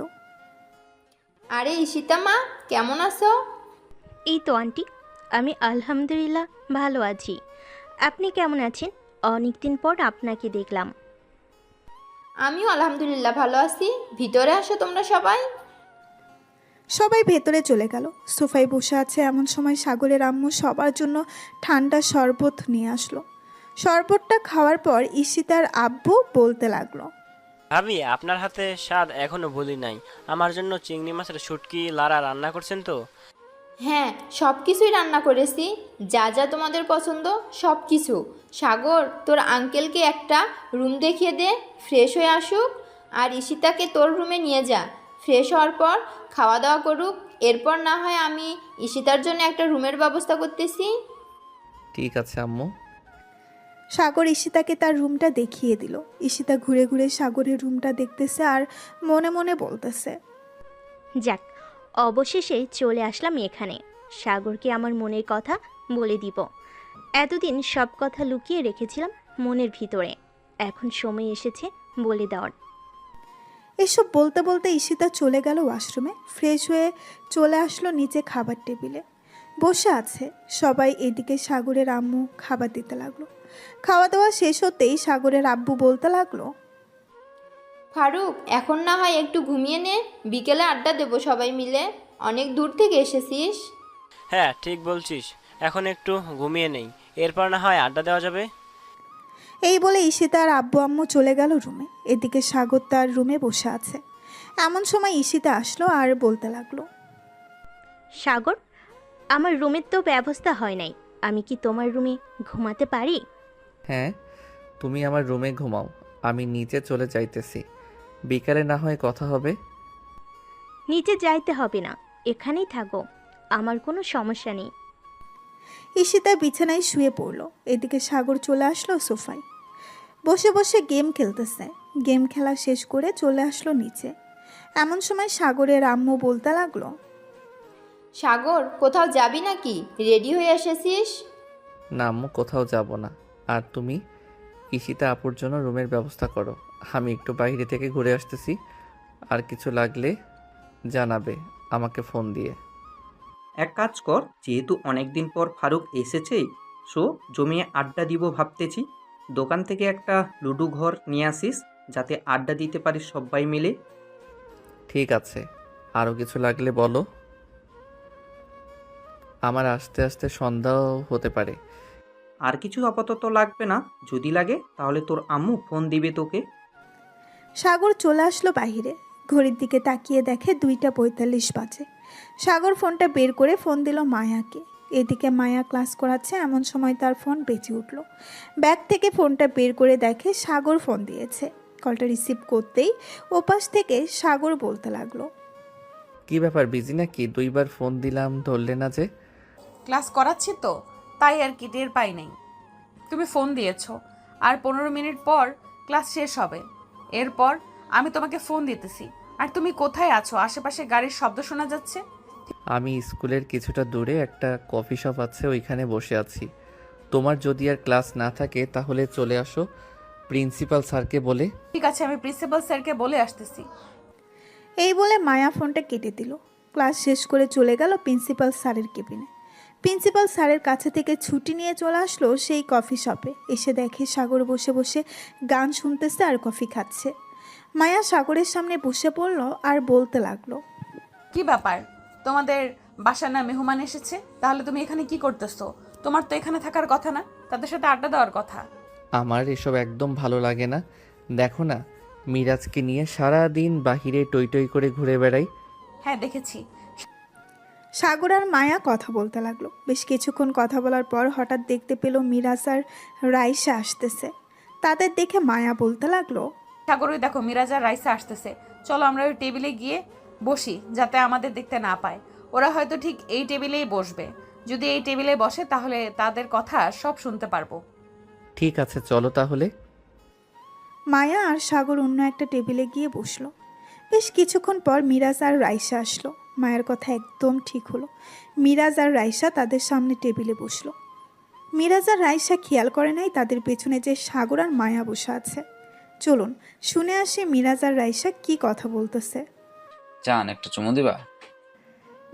আরে ঈশিতা মা, কেমন আছো? এই তো আন্টি, আমি আলহামদুলিল্লাহ ভালো আছি। আপনি কেমন আছেন? অনেকদিন পর আপনাকে দেখলাম। আমিও আলহামদুলিল্লাহ ভালো আছি। ভিতরে আসো তোমরা সবাই। সবাই ভেতরে চলে গেল। সোফায় বসে আছে এমন সময় সাগরের আম্মু সবার জন্য ঠান্ডা শরবত নিয়ে আসলো। শরবতটা খাওয়ার পর ঈশিতার আব্বু বলতে লাগলো, ভাবি আপনার হাতে স্বাদ এখনো ভুলি নাই। আমার জন্য চিংড়ি মাছের শুটকি লাড়া রান্না করছেন তো? হ্যাঁ, সব কিছুই রান্না করেছি, যা যা তোমাদের পছন্দ সব কিছু। সাগর, তোর আঙ্কেলকে একটা রুম দেখিয়ে দে, ফ্রেশ হয়ে আসুক। আর ঈশিতাকে তোর রুমে নিয়ে যা, ফ্রেশ হওয়ার পর খাওয়া দাওয়া করুক। এরপর না হয় আমি ঈশিতার জন্য একটা রুমের ব্যবস্থা করতেছি। ঠিক আছে আম্মু। সাগর ঈশিতাকে তার রুমটা দেখিয়ে দিল। ঈশিতা ঘুরে ঘুরে সাগরের রুমটা দেখতেছে আর মনে মনে বলতেছে, যাক, অবশেষে চলে আসলাম এখানে। সাগরকে আমার মনের কথা বলে দিব। এতদিন সব কথা লুকিয়ে রেখেছিলাম মনের ভিতরে, এখন সময় এসেছে বলে দেওয়ার। এসব বলতে বলতে ঈশিতা চলে গেল ওয়াশরুমে। ফ্রেশ হয়ে চলে আসলো নিচে খাবার টেবিলে বসে আছে সবাই। এদিকে সাগরের আম্মু খাবার দিতে লাগলো। খাওয়া দাওয়া শেষ হতেই সাগরের আব্বু বলতে লাগলো, ফারুক, এখন না হয় একটু ঘুমিয়ে নে, বিকেলে আড্ডা দেবো সবাই মিলে। অনেক দূর থেকে এসেছিস। হ্যাঁ ঠিক বলছিস, এখন একটু ঘুমিয়ে নেই, এরপর না হয় আড্ডা দেওয়া যাবে। এই বলে ঈশিতা আর আব্বু আম্মু চলে গেল রুমে। এদিকে সাগর তার রুমে বসে আছে। এমন সময় ঈশিতা আসলো আর বলতে লাগলো, সাগর, আমার রুমের তো ব্যবস্থা হয় নাই, আমি কি তোমার রুমে ঘুমাতে পারি? হ্যাঁ, তুমি আমার রুমে ঘুমাও, আমি নিচে চলে যাইতেছি, বিকালে না হয় কথা হবে। নিচে যাইতে হবে না, এখানেই থাকো, আমার কোনো সমস্যা নেই। ঈশিতা বিছানায় শুয়ে পড়লো। এদিকে সাগর চলে আসলো সোফায়, বসে বসে গেম খেলতেছে। গেম খেলা শেষ করে চলে আসলো নিচে। এমন সময় সাগরের আম্মু বলতে লাগলো, সাগর, কোথাও যাবি নাকি? রেডি হয়ে এসেছিস? না আম্মু, কোথাও যাব না। আর তুমি ঈশিতা আপুর জন্য রুমের ব্যবস্থা করো, আমি একটু বাইরে থেকে ঘুরে আসতেছি। আর কিছু লাগলে জানাবে আমাকে ফোন দিয়ে। এক কাজ কর, যেহেতু অনেকদিন পর ফারুক এসেছে, সো জমিয়ে আড্ডা দিব ভাবতেছি। দোকান থেকে একটা লুডো ঘর নিয়ে আসিস, যাতে আড্ডা দিতে পারিস সবাই মিলে। ঠিক আছে, আরও কিছু লাগলে বলো। আমার আস্তে আস্তে সন্ধ্যাও হতে পারে। আর কিছু আপাতত লাগবে না, যদি লাগে তাহলে তোর আম্মু ফোন দিবে তোকে। সাগর চলে আসলো বাইরে। ঘড়ির দিকে তাকিয়ে দেখে 2:45 বাজে। সাগর ফোনটা বের করে ফোন দিল মায়াকে। এদিকে মায়া ক্লাস করাচ্ছে, এমন সময় তার ফোন বেজে উঠল। ব্যাগ থেকে ফোনটা বের করে দেখে সাগর ফোন দিয়েছে। কলটা রিসিভ করতেই ওপাশ থেকে সাগর বলতে লাগলো, কি ব্যাপার, বিজি নাকি? 2বার ফোন দিলাম, ধরলে না যে? ক্লাস করাচ্ছি তো, তাই আর কি টের পাই নাই। তুমি ফোন দিয়েছো, আর 15 মিনিট পর ক্লাস শেষ হবে। এরপর আমি তোমাকে ফোন দিতেছি, আর তুমি কোথায় আছো? আশেপাশে গাড়ির শব্দ শোনা যাচ্ছে। আমি স্কুলের কিছুটা দূরে একটা কফি শপ আছে, ওইখানে বসে আছি। তোমার যদি আর ক্লাস না থাকে তাহলে চলে আসো, প্রিন্সিপাল স্যারকে বলে। ঠিক আছে, আমি প্রিন্সিপাল স্যারকে বলে আসতেছি। এই বলে মায়া ফোনটা কেটে দিল। ক্লাস শেষ করে চলে গেল প্রিন্সিপাল স্যারের কেবিনে। প্রিন্সিপাল স্যারের কাছে থেকে ছুটি নিয়ে চলে আসলো সেই কফি শপে। এসে দেখে সাগর বসে বসে গান শুনতেছে আর কফি খাচ্ছে। মায়া সাগরের সামনে বসে পড়ল আর বলতে লাগলো, কি ব্যাপার, তোমাদের বাসায় না মেহমান এসেছে? তাহলে তুমি এখানে কি করতেছো? তোমার তো এখানে থাকার কথা না, তাদের সাথে আড্ডা দেওয়ার কথা। আমার এসব একদম ভালো লাগে না। দেখো না, মিরাজকে নিয়ে সারা দিন বাহিরে টই টই করে ঘুরে বেড়াই। হ্যাঁ দেখেছি। সাগর আর মায়া কথা বলতে লাগলো। বেশ কিছুক্ষণ কথা বলার পর হঠাৎ দেখতে পেল মিরাজ আর রাইসা আসতেছে। তাদের দেখে মায়া বলতে লাগলো, সাগর, ওই দেখো মিরাজ আর রাইসা আসতেছে, চলো আমরা ওই টেবিলে গিয়ে বসি, যাতে আমাদের দেখতে না পায়। ওরা হয়তো ঠিক এই টেবিলেই বসবে। যদি এই টেবিলে বসে তাহলে তাদের কথা সব শুনতে পারবো। ঠিক আছে, চলো তাহলে। মায়া আর সাগর অন্য একটা টেবিলে গিয়ে বসলো। বেশ কিছুক্ষণ পর মিরাজ আর রাইসা আসলো। মায়ের কথা একদম ঠিক হলো। মিরাজ আর রাইসা তাদের সামনে টেবিলে বসলো। মিরাজ আর রাইসা খেয়াল করে নাই তাদের পেছনে যে সাগর আর মায়া বসে আছে। চলুন শুনে আসি মিরাজ আর রাইসা কি কথা বলতেছে। জান, একটা চুমু দিবা?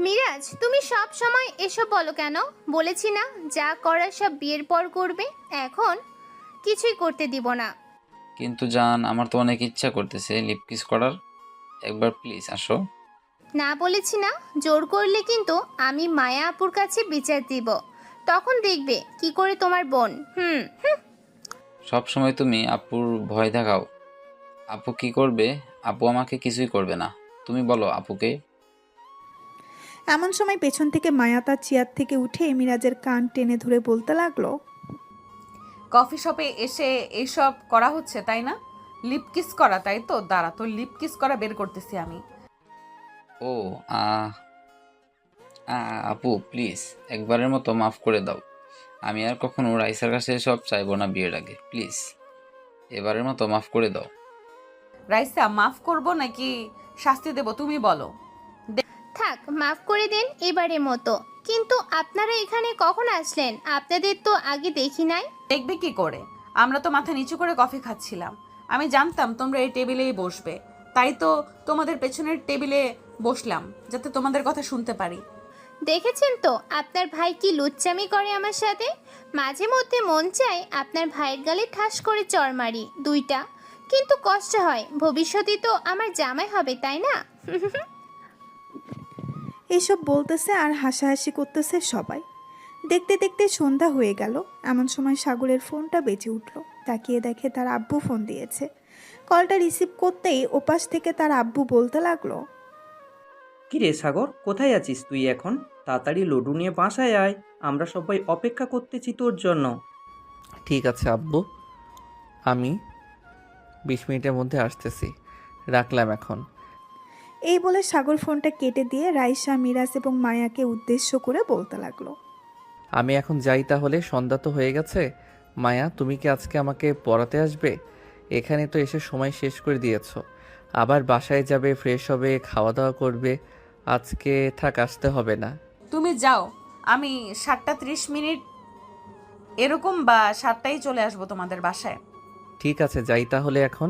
মিরাজ, তুমি সব সময় এসব বলো কেন? বলেছি না যা করার সব বিয়ের পর করবে, এখন কিছুই করতে দিব না। কিন্তু জান, আমার তো অনেক ইচ্ছা করতেছে লিপ কিস করার, একবার প্লিজ আসো। না বলেছি না? জোর করলে কিন্তু আমি মায়া আপুর কাছে বিচার দিব, তখন দেখবে কি করে তোমার বোন। সব সময় তুমি আপুর ভয় দেখাও। আপু কি করবে? আপু আমাকে কিছুই করবে না। তুমি বলো আপুকে। এমন সময় পেছন থেকে মায়া তার চেয়ার থেকে উঠে মিরাজের কান টেনে ধরে বলতে লাগলো, কফি শপে এসে এইসব করা হচ্ছে তাই না? লিপ কিস করা, তাই তো? দাঁড়া, তো লিপ কিস করা বের করতেছি আমি। ও আপু প্লিজ একবারের মতো মাফ করে দাও। আমি আর কখনো রাইসার কাছে এসব চাইবো না বিয়ের আগে। প্লিজ এবারের মতো মাফ করে দাও। রাইসা, মাফ করব নাকি শাস্তি দেব তুমি বলো? থাক, মাফ করে দেন এবারের মতো। কিন্তু আপনারা এখানে কখন আসলেন? আপনাদের তো আগে দেখি নাই। দেখবে কি করে? আমরা তো মাথা নিচু করে কফি খাচ্ছিলাম। আমি জানতাম তোমরা এই টেবিলেই বসবে, তাই তো তোমাদের পেছনের টেবিলে বসলাম, যাতে তোমাদের কথা শুনতে পারি। দেখেছেন তো আপনার ভাই কি লুচ্চামি করে আমার সাথে। মাঝে মধ্যে মন চায় আপনার ভাইয়ের গালে ঠাস করে চড় মারি দুইটা, কিন্তু কষ্ট হয়। ভবিষ্যতে তো আমার জামাই হবে, তাই না? এইসব বলতেছে আর হাসাহাসি করতেছে সবাই। দেখতে দেখতে সন্ধ্যা হয়ে গেল। এমন সময় সাগরের ফোনটা বেজে উঠল। তাকিয়ে দেখে তার আব্বু ফোন দিয়েছে। কলটা রিসিভ করতেই ওপাশ থেকে তার আব্বু বলতে লাগলো, কিরে সাগর, কোথায় আছিস তুই এখন? তাড়াতাড়ি লডু নিয়ে বাসায় আয়, আমরা সবাই অপেক্ষা করতেছি তোর জন্য। ঠিক আছে আব্বু, আমি 20 মিনিটের মধ্যে আসতেছি, রাখলাম এখন। এই বলে সাগর ফোনটা কেটে দিয়ে রাইসা, মিরাজ এবং মায়াকে উদ্দেশ্য করে বলতে লাগলো, আমি এখন যাই তাহলে, সন্ধ্যা তো হয়ে গেছে। মায়া, তুমি কি আজকে আমাকে পড়াতে আসবে? এখানে তো এসে সময় শেষ করে দিয়েছো, আবার বাসায় যাবে, ফ্রেশ হবে, খাওয়া দাওয়া করবে। আজকে থাক, আসতে হবে না। তুমি যাও, আমি 7:30 এরকম বা 7টায় চলে আসবো তোমাদের বাসায়। ঠিক আছে, যাই তাহলে এখন।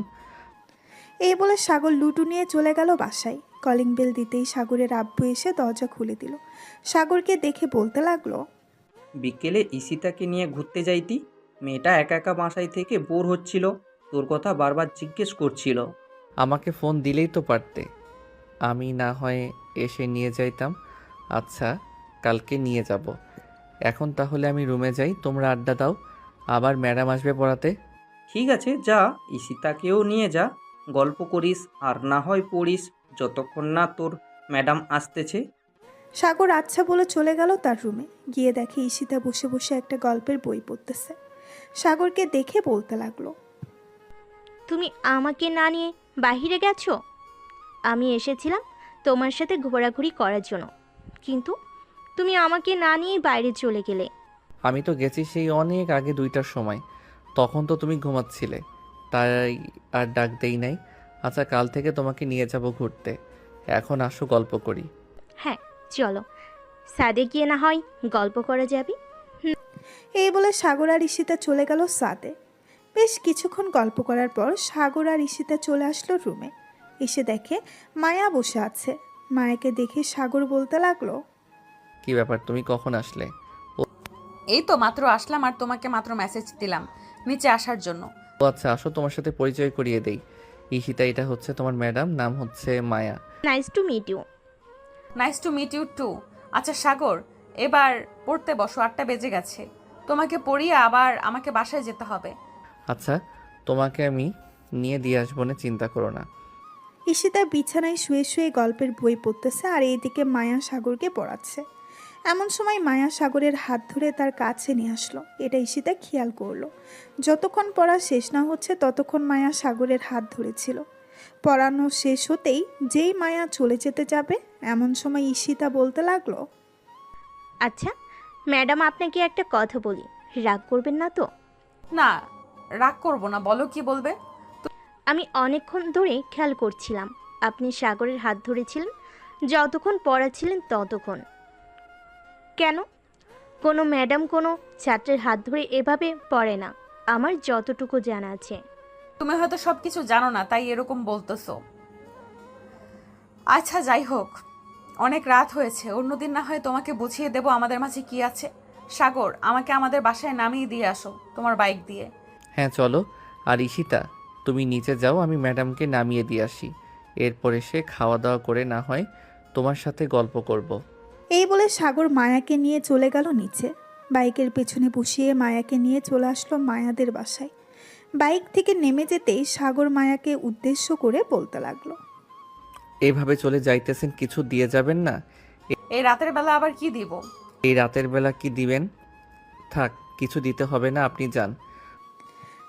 এই বলে সাগর লুটু নিয়ে চলে গেল বাসায়। কলিং বেল দিতেই সাগরের আব্বু এসে দরজা খুলে দিল। সাগরকে দেখে বলতে লাগলো, বিকেলে ঈশিতাকে নিয়ে ঘুরতে যাইতি। মেয়েটা একা একা বাসায় থেকে বোর হচ্ছিল, তোর কথা বারবার জিজ্ঞেস করছিল। আমাকে ফোন দিলেই তো পারতে, আমি না হয় এসে নিয়ে যাইতাম। আচ্ছা, কালকে নিয়ে যাব। এখন তাহলে আমি রুমে যাই, তোমরা আড্ডা দাও, আবার ম্যাডাম আসবে পড়াতে। ঠিক আছে যা, ঈশিতাকেও নিয়ে যা, গল্প করিস আর না হয় পড়িস যতক্ষণ না তোর ম্যাডাম আসতেছে। সাগর আচ্ছা বলে চলে গেল তার রুমে। গিয়ে দেখে ঈশিতা বসে বসে একটা গল্পের বই পড়তেছে। সাগরকে দেখে বলতে লাগলো, তুমি আমাকে না নিয়ে বাহিরে গেছো? আমি এসেছিলাম তোমার সাথে ঘোরাঘুরি করার জন্য, কিন্তু তুমি আমাকে না নিয়ে বাইরে চলে গেলে। আমি তো গেছি সেই অনেক আগে 2টার সময়, তখন তো তুমি ঘুমাচ্ছিলে, তাই আর ডাক দেই নাই। আচ্ছা, কাল থেকে তোমাকে নিয়ে যাব ঘুরতে। এখন আসো, গল্প করি। হ্যাঁ চলো, সাদে গিয়ে না হয় গল্প করা যাবে। এই বলে সাগর আর ঈশিতা চলে গেল সাদে। বেশ কিছুক্ষণ গল্প করার পর সাগর আর ঈশিতা চলে আসলো রুমে। এসে দেখে মায়া বসে আছে। মায়াকে দেখে সাগর বলতে লাগলো, কি ব্যাপার, তুমি কখন আসলে? এই তো মাত্র আসলাম, আর তোমাকে মাত্র মেসেজ দিলাম নিচে আসার জন্য। ও আচ্ছা, আসো, তোমার সাথে পরিচয় করিয়ে দেই। ঈশিতা, এটা হচ্ছে তোমার ম্যাডাম, নাম হচ্ছে Maya. Nice to meet you. Nice to meet you too. আচ্ছা সাগর, এবার পড়তে বসো, 8টা বেজে গেছে। তোমাকে পড়িয়ে আবার আমাকে বাসায় যেতে হবে। আচ্ছা, তোমাকে আমি নিয়ে দিয়ে আসবো না, চিন্তা করো না। ঈশিতা বিছানায় শুয়ে শুয়ে গল্পের বই পড়তেছে আর এইদিকে মায়া সাগরকে পড়াচ্ছে। এমন সময় মায়া সাগরের হাত ধরে তার কাছে নিয়ে আসলো। এটা ঈশিতা খেয়াল করলো। যতক্ষণ পড়া শেষ না হচ্ছে ততক্ষণ মায়া সাগরের হাত ধরেছিল। পড়ানো শেষ হতেই যেই মায়া চলে যেতে যাবে এমন সময় ঈশিতা বলতে লাগলো, আচ্ছা ম্যাডাম, আপনাকে একটা কথা বলি, রাগ করবেন না তো? না, রাগ করবো না, বলো কি বলবে। আমি অনেকক্ষণ ধরে খেয়াল করছিলাম আপনি সাগরের হাত ধরেছিলেন, যতক্ষণ পড়াচ্ছিলেন ততক্ষণ। কেন? কোনো ম্যাডাম কোনো ছাত্রের হাত ধরে এভাবে পড়ে না, আমার যতটুকু জানা আছে। তুমি হয়তো সবকিছু জানো না, তাই এরকম বলতেছো। আচ্ছা যাই হোক, অনেক রাত হয়েছে, অন্যদিন না হয় তোমাকে বুঝিয়ে দেবো আমাদের মাঝে কি আছে। সাগর, আমাকে আমাদের বাসায় নামিয়ে দিয়ে আসো তোমার বাইক দিয়ে। হ্যাঁ চলো। আর ঈশিতা, তুমি নিচে যাও, আমি ম্যাডামকে নামিয়ে দিয়ে আসি। এরপর এসে খাওয়া দাওয়া করে না হয় তোমার সাথে গল্প করব। এই বলে সাগর মায়াকে নিয়ে চলে গেল নিচে। বাইকের পেছনে বসিয়ে মায়াকে নিয়ে চলে আসলো মায়াদের বাসায়। বাইক থেকে নেমে যেতেই সাগর মায়াকে উদ্দেশ্য করে বলতে লাগলো। এইভাবে চলে যাইতেছেন, কিছু দিয়ে যাবেন না? এই রাতের বেলা আবার কি দিব? এই রাতের বেলা কি দিবেন? থাক, কিছু দিতে হবে না, আপনি যান।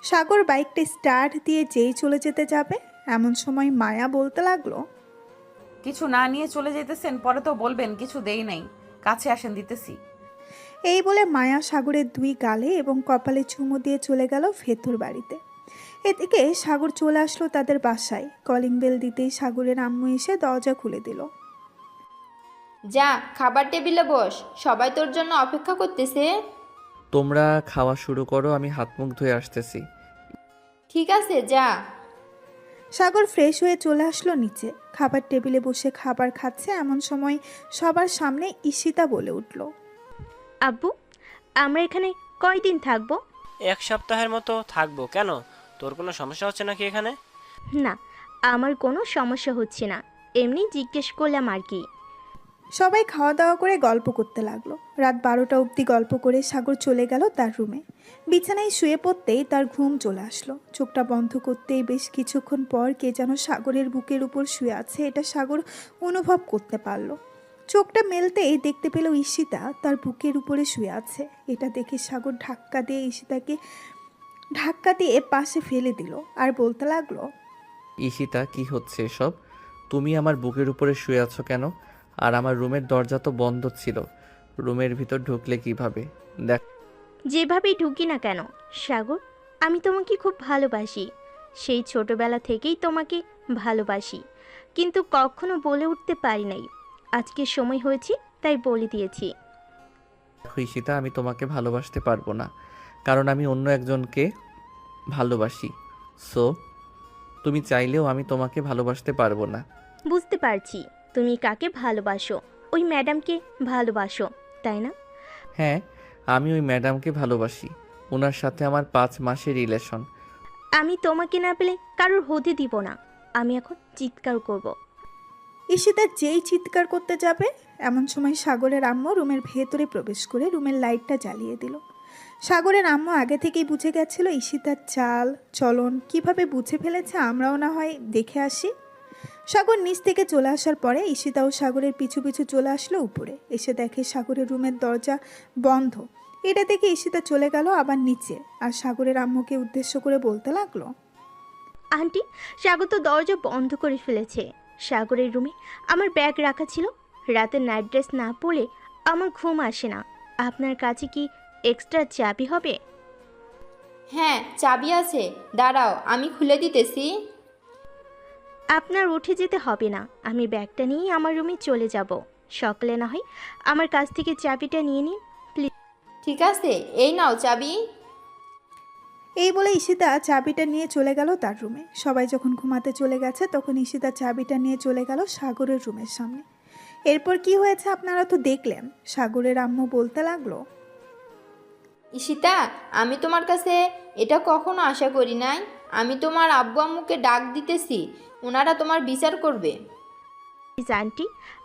সাগর বাইকটা স্টার্ট দিয়ে যেই চলে যেতে যাবে এমন সময় মায়া বলতে লাগলো, কিছু না নিয়ে চলে যেতেছেন, পরে তো বলবেন কিছু দেই নাই, কাছে আসেন দিতেছি। এই বলে মায়া সাগরের 2 গালে এবং কপালে চুমু দিয়ে চলে গেল ভেতর বাড়িতে। এদিকে সাগর চলে আসলো তাদের বাসায়। কলিং বেল দিতেই সাগরের আম্মু এসে দরজা খুলে দিল। যা খাবার টেবিলে বস, সবাই তোর জন্য অপেক্ষা করতেছে। তোমরা খাওয়া শুরু করো, আমি হাত মুখ ধুয়ে আসতেছি। ঠিক আছে যা। সাগর ফ্রেশ হয়ে চলে আসলো নিচে। খাবার টেবিলে বসে খাবার খাচ্ছে এমন সময় সবার সামনে ঈশিতা বলে উঠল, আব্বু, আমরা এখানে কয়দিন থাকবো? 1 সপ্তাহের মতো থাকবো। কেন, তোর কোনো সমস্যা হচ্ছে নাকি এখানে? না, আমার কোনো সমস্যা হচ্ছে না, এমনি জিজ্ঞেস করলাম আর কি। সবাই খাওয়া দাওয়া করে গল্প করতে লাগলো। রাত 12টা অবধি গল্প করে সাগর চলে গেল তার রুমে। বিছানায় শুয়ে পড়তেই তার ঘুম চলে আসলো। চোখটা বন্ধ করতেই বেশ কিছুক্ষণ পর কে যেন সাগরের বুকের উপর শুয়ে আছে, এটা সাগর অনুভব করতে পারলো। চোখটা মেলতেই দেখতে পেল ঈশিতা তার বুকের উপরে শুয়ে আছে। এটা দেখে সাগর ধাক্কা দিয়ে পাশে ফেলে দিল আর বলতে লাগলো, ঈশিতা, কি হচ্ছে এসব? তুমি আমার বুকের উপরে শুয়ে আছো কেন? আর আমার রুমের দরজা তো বন্ধ ছিল, রুমের ভিতর ঢুকলে কিভাবে? দেখ, যেভাবেই ঢুকি না কেন সাগর, আমি তোমাকে খুব ভালোবাসি। সেই ছোটবেলা থেকেই তোমাকে ভালোবাসি, কিন্তু কখনো বলে উঠতে পারি নাই। আজকে সময় হয়েছে তাই বলে দিয়েছি। দেখো ঈশিতা, আমি তোমাকে ভালোবাসতে পারবো না, কারণ আমি অন্য একজনকে ভালোবাসি। সো তুমি চাইলেও আমি তোমাকে ভালোবাসতে পারবো না। বুঝতে পারছি তুমি কাকে ভালোবাসো, ওই ম্যাডামকে ভালোবাসো, তাই না? হ্যাঁ, আমি ওই ম্যাডামকে ভালোবাসি, ওনার সাথে আমার 5 মাসের রিলেশন। আমি তোমাকে না পেলে কারোর হতে দিব না। আমি এখন চিৎকার করব। ঈশিতা যেই চিৎকার করতে যাবে এমন সময় সাগরের আম্মু রুমের ভেতরে প্রবেশ করে রুমের লাইটটা জ্বালিয়ে দিল। সাগরের আম্মু আগে থেকেই বুঝে গেছিল ঈশিতার চাল চলন কিভাবে বুঝে ফেলেছে, আমরাও না হয় দেখে আসি। সাগর নিচ থেকে চলে আসার পরে ঈশিতাও সাগরের পিছু পিছু চলে আসলো উপরে। এসে দেখে সাগরের রুমের দরজা বন্ধ। এটা দেখে ঈশিতা চলে গেল আবার নিচে আর সাগরের আম্মুকে উদ্দেশ্য করে বলতে লাগলো, আন্টি, সাগর তো দরজা বন্ধ করে ফেলেছে। সাগরের রুমে আমার ব্যাগ রাখা ছিল। রাতে নাইট ড্রেস না পরলে আমার ঘুম আসে না। আপনার কাছে কি এক্সট্রা চাবি হবে? হ্যাঁ চাবি আছে, দাঁড়াও আমি খুলে দিতেছি। আপনার উঠে যেতে হবে না, আমি ব্যাগটা নিয়ে আমার রুমে চলে যাব। সকালে না হয় আমার কাছ থেকে চাবিটা নিয়ে নিন প্লিজ। ঠিক আছে, এই নাও চাবি। এই বলে ঈশিতা চাবিটা নিয়ে চলে গেল তার রুমে। সবাই যখন ঘুমাতে চলে গেছে তখন ঈশিতা চাবিটা নিয়ে চলে গেল সাগরের রুমের সামনে। এরপর কি হয়েছে আপনারা তো দেখলেন। সাগরের আম্মু বলতে লাগলো, ঈশিতা, আমি তোমার কাছে এটা কখনো আশা করি নাই। আমি তোমার আব্বু আম্মুকে ডাক দিতেছি, ওনারা তোমার বিচার করবে। প্লিজ আন্টি,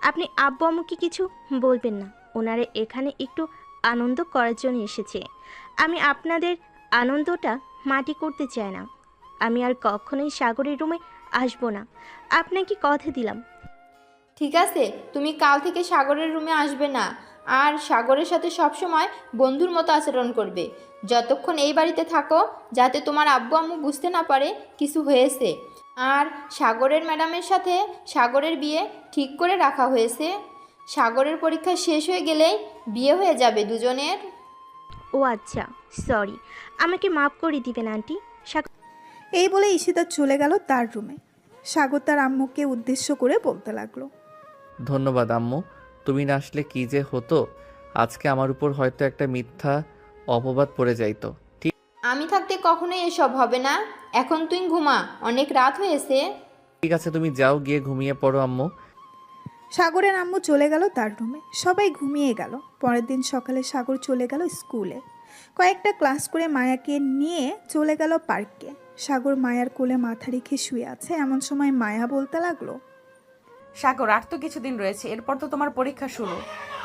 আপনি আব্বু আম্মুকে কিছু বলবেন না। ওনারা এখানে একটু আনন্দ করার জন্য এসেছে। আমি আপনাদের আনন্দটা মাটি করতে চাই না। আমি আর কখনোই সাগরের রুমে আসবো না, আপনাকে কথা দিলাম। ঠিক আছে, তুমি কাল থেকে সাগরের রুমে আসবে না, আর সাগরের সাথে সবসময় বন্ধুর মতো আচরণ করবে যতক্ষণ এই বাড়িতে থাকো, যাতে তোমার আব্বু আম্মু বুঝতে না পারে কিছু হয়েছে। আর সাগরের ম্যাডামের সাথে সাগরের বিয়ে ঠিক করে রাখা হয়েছে। সাগরের পরীক্ষা শেষ হয়ে গেলেই বিয়ে হয়ে যাবে দুজনের। ও আচ্ছা, সরি, আমাকে মাফ করে দিবেন আন্টি। এই বলে ঈশিতা চলে গেল তার রুমে। সাগর তার আম্মুকে উদ্দেশ্য করে বলতে লাগলো, ধন্যবাদ আম্মু, তুমি না আসলে কি যে হতো, আজকে আমার উপর হয়তো একটা মিথ্যা অপবাদ পড়ে যাইতো। আমি থাকতে কখনোই এসব হবে না। এখন তুই ঘুমা, অনেক রাত হয়েছে। ঠিক আছে, তুমি যাও, গিয়ে ঘুমিয়ে পড়ো আম্মু। সাগরের আম্মু চলে গেল তার রুমে। সবাই ঘুমিয়ে গেল। পরের দিন সকালে সাগর চলে গেল স্কুলে। কয়েকটা ক্লাস করে মায়াকে নিয়ে চলে গেল পার্কে। সাগর মায়ার কোলে মাথা রেখে শুয়ে আছে এমন সময় মায়া বলতে লাগলো, সাগর, আর তো কিছুদিন রয়েছে, এরপর তো তোমার পরীক্ষা শুরু।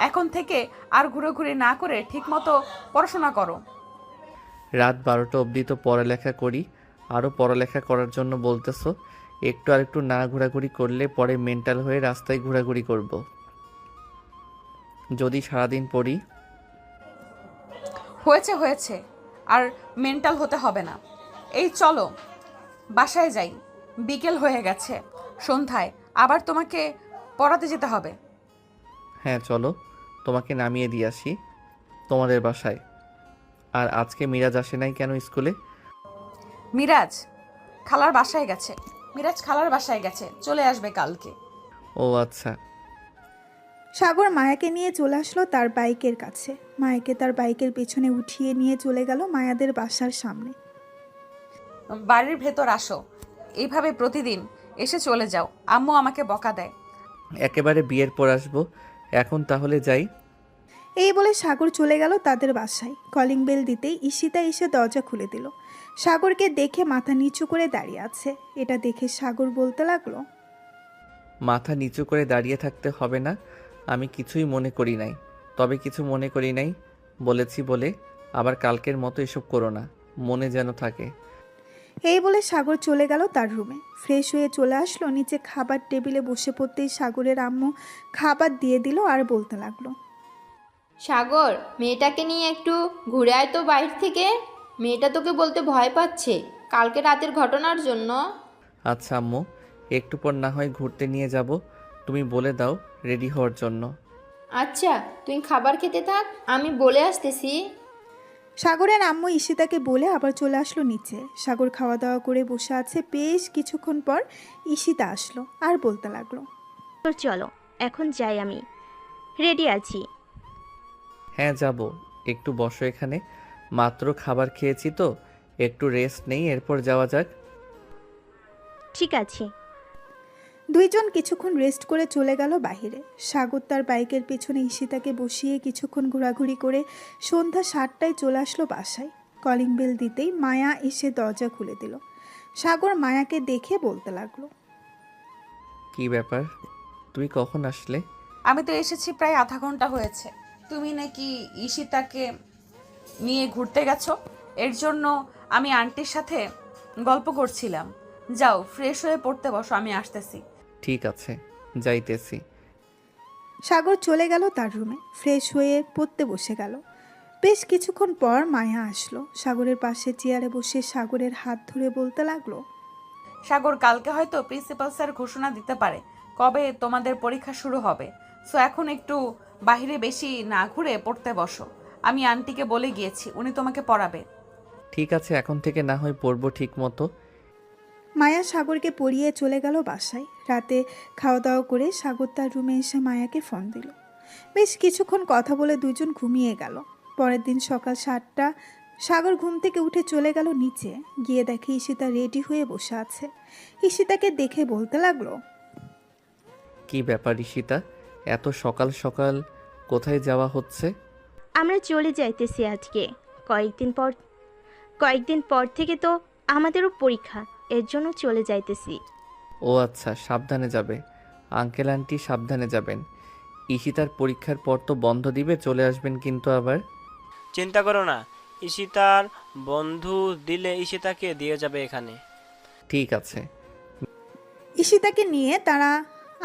এখন থেকে আর ঘুরে না করে ঠিকমতো পড়াশোনা করো। রাত 12টা অবধি তো পড়ালেখা করি, আরও পড়ালেখা করার জন্য বলতেছো, একটু আরেকটু না ঘোরাঘুরি করলে পরে মেন্টাল হয়ে রাস্তায় ঘোরাঘুরি করব। যদি সারাদিন পড়ি। হয়েছে হয়েছে, আর মেন্টাল হতে হবে না। এই চলো বাসায় যাই, বিকেল হয়ে গেছে, সন্ধ্যায় আবার তোমাকে পড়াতে যেতে হবে। হ্যাঁ চলো, তোমাকে নামিয়ে দিয়ে আসি তোমাদের বাসায়। আর আজকে মিরাজ আসে নাই কেন স্কুলে? মিরাজ খালার বাসায় গেছে। মিরাজ খালার বাসায় গেছে, চলে আসবে কালকে। ও আচ্ছা। সাগর মায়াকে নিয়ে চলে আসলো তার বাইকের কাছে। মায়াকে তার বাইকের পেছনে উঠিয়ে নিয়ে চলে গেল মায়াদের বাসার সামনে। বাড়ির ভেতর আসো, এইভাবে প্রতিদিন এসে চলে যাও, আম্মু আমাকে বকা দেয়। একেবারে বিয়ের পর আসবো, এখন তাহলে যাই। এই বলে সাগর চলে গেল তাদের বাসায়। কলিং বেল দিতেই ঈশিতা এসে দরজা খুলে দিল। সাগরকে দেখে মাথা নিচু করে দাঁড়িয়ে আছে। এটা দেখে সাগর বলতে লাগলো, মাথা নিচু করে দাঁড়িয়ে থাকতে হবে না, আমি কিছুই মনে করি নাই। তবে কিছু মনে করি নাই বলেছি বলে আবার কালকের মতো এসব করো না, মনে যেন থাকে। এই বলে সাগর চলে গেল তার রুমে। ফ্রেশ হয়ে চলে আসলো নিচে। খাবার টেবিলে বসে পড়তেই সাগরের আম্মু খাবার দিয়ে দিল আর বলতে লাগলো, সাগর, মেয়েটাকে নিয়ে একটু ঘুরে আয় তো বাইরে থেকে। মেয়েটা তোকে বলতে ভয় পাচ্ছে কালকে রাতের ঘটনার জন্য। আচ্ছা আম্মু, একটু পর না হয় ঘুরতে নিয়ে যাব, তুমি বলে দাও রেডি হওয়ার জন্য। আচ্ছা, তুই খাবার খেতে থাক, আমি বলে আসতেছি। সাগরের আম্মু ঈশিতাকে বলে আবার চলে আসলো নিচে। সাগর খাওয়া দাওয়া করে বসে আছে। বেশ কিছুক্ষণ পর ঈশিতা আসলো আর বলতে লাগলো, তো চলো এখন যাই, আমি রেডি আছি। হ্যাঁ যাব, একটু বসো এখানে, মাত্র খাবার খেয়েছি তো, একটু রেস্ট নেই, এরপর যাওয়া যাক। ঠিক আছে। দুইজন কিছুক্ষণ রেস্ট করে চলে গেল বাইরে। সাগর তার বাইকের পেছনে ঈশিতাকে বসিয়ে কিছুক্ষণ ঘোরাঘুরি করে সন্ধ্যা 7টায় চলে আসলো বাসায়। কলিং বেল দিতেই মায়া এসে দরজা খুলে দিল। সাগর মায়াকে দেখে বলতে লাগলো, কি ব্যাপার, তুই কখন আসলে? আমি তো এসেছি প্রায় আধা ঘন্টা হয়েছে। তুমি নাকি ঈশিতাকে নিয়ে ঘুরতে গেছো, এর জন্য আমি আন্টির সাথে গল্প করছিলাম। যাও ফ্রেশ হয়ে পড়তে বসো, আমি আসতেছি। ঠিক আছে, যাইতেছি। সাগর চলে গেল তার রুমে। ফ্রেশ হয়ে পড়তে বসে গেল। বেশ কিছুক্ষণ পর মায়া আসলো। সাগরের পাশে চেয়ারে বসে সাগরের হাত ধরে বলতে লাগলো, সাগর, কালকে হয়তো প্রিন্সিপাল স্যার ঘোষণা দিতে পারে কবে তোমাদের পরীক্ষা শুরু হবে। সো এখন একটু বাইরে বেশি না ঘুরে পড়তে বসো। আমি আন্টিকে বলে গিয়েছি, উনি তোমাকে পড়াবে। ঠিক আছে, এখন থেকে না হয় পড়বো ঠিক মতো। মায়া সাগরকে পড়িয়ে চলে গেল বাসায়। রাতে খাওয়া দাওয়া করে সাগর তার রুমে এসে মায়াকে ফোন দিল। বেশ কিছুক্ষণ কথা বলে দুজন ঘুমিয়ে গেল। পরের দিন সকাল 7টা সাগর ঘুম থেকে উঠে চলে গেল নিচে। গিয়ে দেখে ঈশিতা রেডি হয়ে বসে আছে। ঈশিতাকে দেখে বলতে লাগলো, কি ব্যাপার ঈশিতা, এত সকাল সকাল কোথায় যাওয়া হচ্ছে? আমরা চলে যাইতেছি আজকে। কয়েকদিন পর থেকে তো আমাদেরও পরীক্ষা, এর জন্য চলে যাইতেছি। ও আচ্ছা, সাবধানে যাবে। আঙ্কেল আন্টি সাবধানে যাবেন। ঈশিতার পরীক্ষার পর তো বন্ধ দিবে, চলে আসবেন কিন্তু আবার। চিন্তা করো না, ঈশিতার বন্ধু দিলে ঈশিতাকে দিয়ে যাবে এখানে। ঠিক আছে। ঈশিতাকে নিয়ে তারা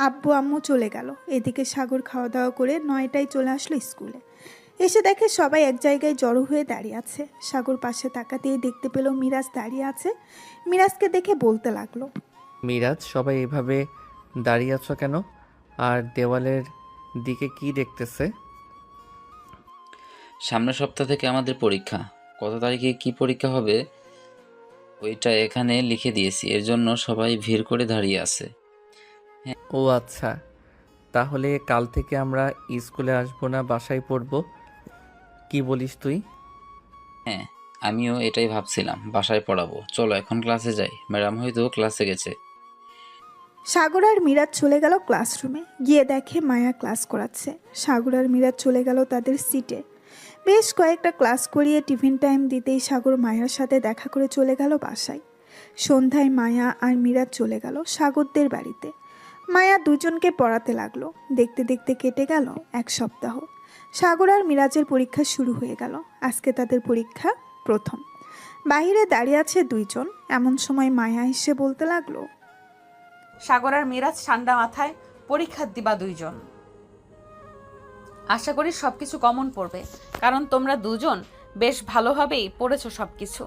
আব্বু আম্মু চলে গেল। এদিকে সাগর খাওয়া দাওয়া করে 9টায় চলে আসলো স্কুলে। এসে দেখে সবাই এক জায়গায় জড়ো হয়ে দাঁড়িয়ে আছে। সাগর পাশে তাকাতেই দেখতে পেল মিরাজ দাঁড়িয়ে আছে। মিরাজকে দেখে বলতে লাগলো, মিরাজ, সবাই এভাবে দাঁড়িয়ে আছো কেন? আর দেওয়ালের দিকে কি দেখতেছে? সামনের সপ্তাহ থেকে আমাদের পরীক্ষা, কত তারিখে কি পরীক্ষা হবে ওইটা এখানে লিখে দিয়েছি, এর জন্য সবাই ভিড় করে দাঁড়িয়ে আছে। ও আচ্ছা, তাহলে কাল থেকে আমরা স্কুলে আসবো না, বাসায় পড়বো, কি বলিস তুই? হ্যাঁ, আমিও এটাই ভাবছিলাম, বাসায় পড়াবো। চলো এখন ক্লাসে যাই, ম্যাডাম হয়তো ক্লাসে গেছে। সাগর আর মিরাজ চলে গেল ক্লাসরুমে। গিয়ে দেখে মায়া ক্লাস করাচ্ছে। সাগর আর মিরাজ চলে গেল তাদের সিটে। বেশ কয়েকটা ক্লাস করিয়ে টিফিন টাইম দিতেই সাগর মায়ার সাথে দেখা করে চলে গেল বাসায়। সন্ধ্যায় মায়া আর মিরাজ চলে গেল সাগরদের বাড়িতে। মায়া দুজনকে পড়াতে লাগলো। দেখতে দেখতে কেটে গেল 1 সপ্তাহ। সাগর আর মিরাজের পরীক্ষা শুরু হয়ে গেল। আজকে তাদের পরীক্ষা প্রথম। বাইরে দাঁড়িয়ে আছে দুইজন। এমন সময় মায়া এসে বলতে লাগলো, সাগর আর মিরাজ ঠান্ডা মাথায় পরীক্ষা দিবা দুইজন। আশা করি সবকিছু কমন পড়বে, কারণ তোমরা দুজন বেশ ভালোভাবেই পড়েছো সবকিছু।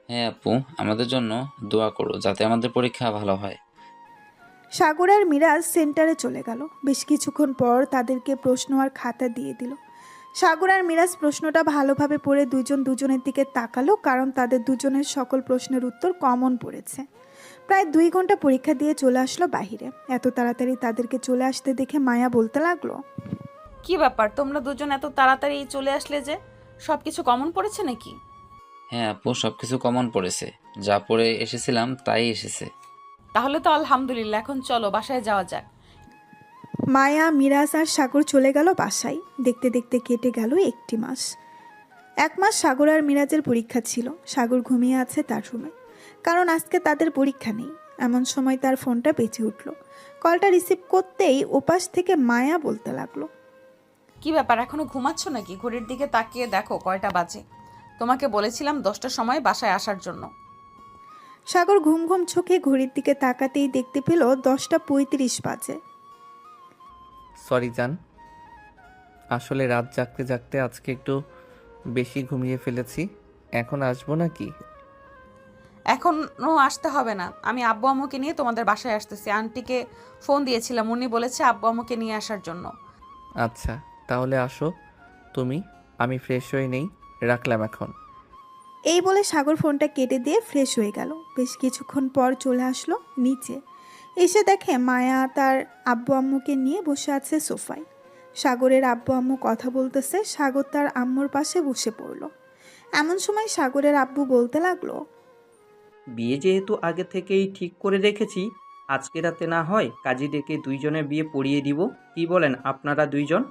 হ্যাঁ আপু, আমাদের জন্য দোয়া করো যাতে আমাদের পরীক্ষা ভালো হয়। সাগর আর মিরাজ সেন্টারে চলে গেল। বেশ কিছুক্ষণ পর তাদেরকে প্রশ্ন আর খাতা দিয়ে দিল। সাগর আর মিরাজ প্রশ্নটা ভালোভাবে পড়ে দুজন দুজনের দিকে তাকালো, কারণ তাদের দুজনের সকল প্রশ্নের উত্তর কমন পড়েছে। প্রায় 2 ঘন্টা পরীক্ষা দিয়ে চলে আসলো বাহিরে। এত তাড়াতাড়ি তাদেরকে চলে আসতে দেখে মায়া বলতে লাগলো, কি ব্যাপার, তোমরা দুজন এত তাড়াতাড়ি চলে আসলে যে? সবকিছু কমন পড়েছে নাকি? হ্যাঁ আপু, সবকিছু কমন পড়েছে, যা পড়ে এসেছিলাম তাই এসেছে। তাহলে তো আলহামদুলিল্লাহ, এখন চলো বাসায় যাওয়া যাক। মায়া, মিরাজ আর সাগর চলে গেল বাসায়। দেখতে দেখতে কেটে গেল 1 মাস। 1 মাস সাগর আর মিরাজের পরীক্ষা ছিল। সাগর ঘুমিয়ে আছে তার রুমে, কারণ আজকে তাদের পরীক্ষা নেই। এমন সময় তার ফোনটা বেজে উঠল। কলটা রিসিভ করতেই ওপাশ থেকে মায়া বলতে লাগলো, কি ব্যাপার, এখনো ঘুমাচ্ছ নাকি? ঘড়ির দিকে তাকিয়ে দেখো কয়টা বাজে। তোমাকে বলেছিলাম 10টার সময় বাসায় আসার জন্য। সাগর ঘুম ঘুম চোখে ঘড়ির দিকে তাকাতেই দেখতে পেল 10টা 35 বাজে। সরি জান, আসলে রাত জাগতে জাগতে আজকে একটু বেশি ঘুমিয়ে ফেলেছি। এখন আসবো নাকি? এখনো আসতে হবে না, আমি আব্বু আম্মুকে নিয়ে তোমাদের বাসায় আসতেছি। আন্টিকে ফোন দিয়েছিলাম, উনি বলেছে আব্বু আম্মুকে নিয়ে আসার জন্য। আচ্ছা তাহলে আসো তুমি, আমি ফ্রেশ হয়ে নেই, রাখলাম এখন। এই বলে সাগর ফোনটা কেটে দিয়ে ফ্রেশ হয়ে গেল। বেশ কিছুক্ষণ পর চলে আসলো নিচে। এসে দেখে মায়া তার আব্বু আম্মুকে নিয়ে বসে আছে সোফায়। সাগরের আব্বু আম্মু কথা বলতেছে। সাগর তার আম্মুর পাশে বসে পড়ল। এমন সময় সাগরের আব্বু বলতে লাগলো, বিয়ে যেহেতু আগে থেকেই ঠিক করে রেখেছি, আজকে রাতে না হয় কাজী ডেকে দুইজনের বিয়ে পড়িয়ে দিব। কি বলেন আপনারা দুইজন?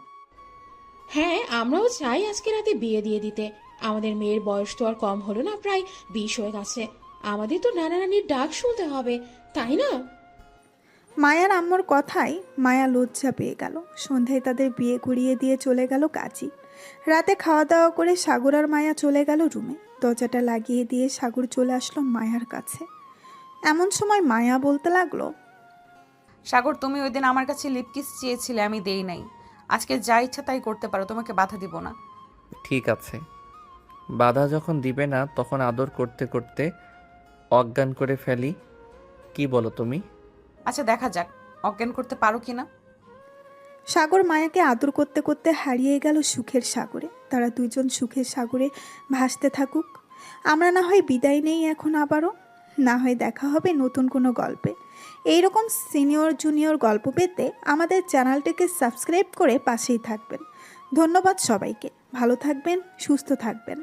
হ্যাঁ, আমরাও চাই আজকে রাতে বিয়ে দিয়ে দিতে। আমাদের মেয়ের বয়স তো আর কম হলো না, প্রায় 20 হয়ে গেছে। আমাদের তো নানা নানির ডাক শুনতে হবে, তাই না? মায়ার আম্মুর কথায় মায়া লজ্জা পেয়ে গেল। সন্ধ্যায় তাদের বিয়ে করিয়ে দিয়ে চলে গেল কাজী। রাতে খাওয়া দাওয়া করে সাগর আর মায়া চলে গেল রুমে। দরজাটা লাগিয়ে দিয়ে সাগর চলে আসলো মায়ার কাছে। এমন সময় মায়া বলতে লাগলো, সাগর, তুমি ওই দিন আমার কাছে লিপকিস চেয়েছিলে, আমি দেই নাই। আজকে যা ইচ্ছা তাই করতে পারো, তোমাকে বাধা দিব না। ঠিক আছে, বাধা যখন দিবে না তখন আদর করতে করতে অজ্ঞান করে ফেলি, কি বলো তুমি? আচ্ছা দেখা যাক অজ্ঞান করতে পারো কিনা। সাগর মায়াকে আদর করতে করতে হারিয়ে গেল সুখের সাগরে। তারা দুজন সুখের সাগরে ভাসতে থাকুক। আমরা না হয় বিদায় নেই এখন, আবারও না হয় দেখা হবে নতুন কোনো গল্পে। এইরকম সিনিয়র জুনিয়র গল্প পেতে আমাদের চ্যানেলটিকে সাবস্ক্রাইব করে পাশেই থাকবেন। ধন্যবাদ সবাইকে। ভালো থাকবেন, সুস্থ থাকবেন।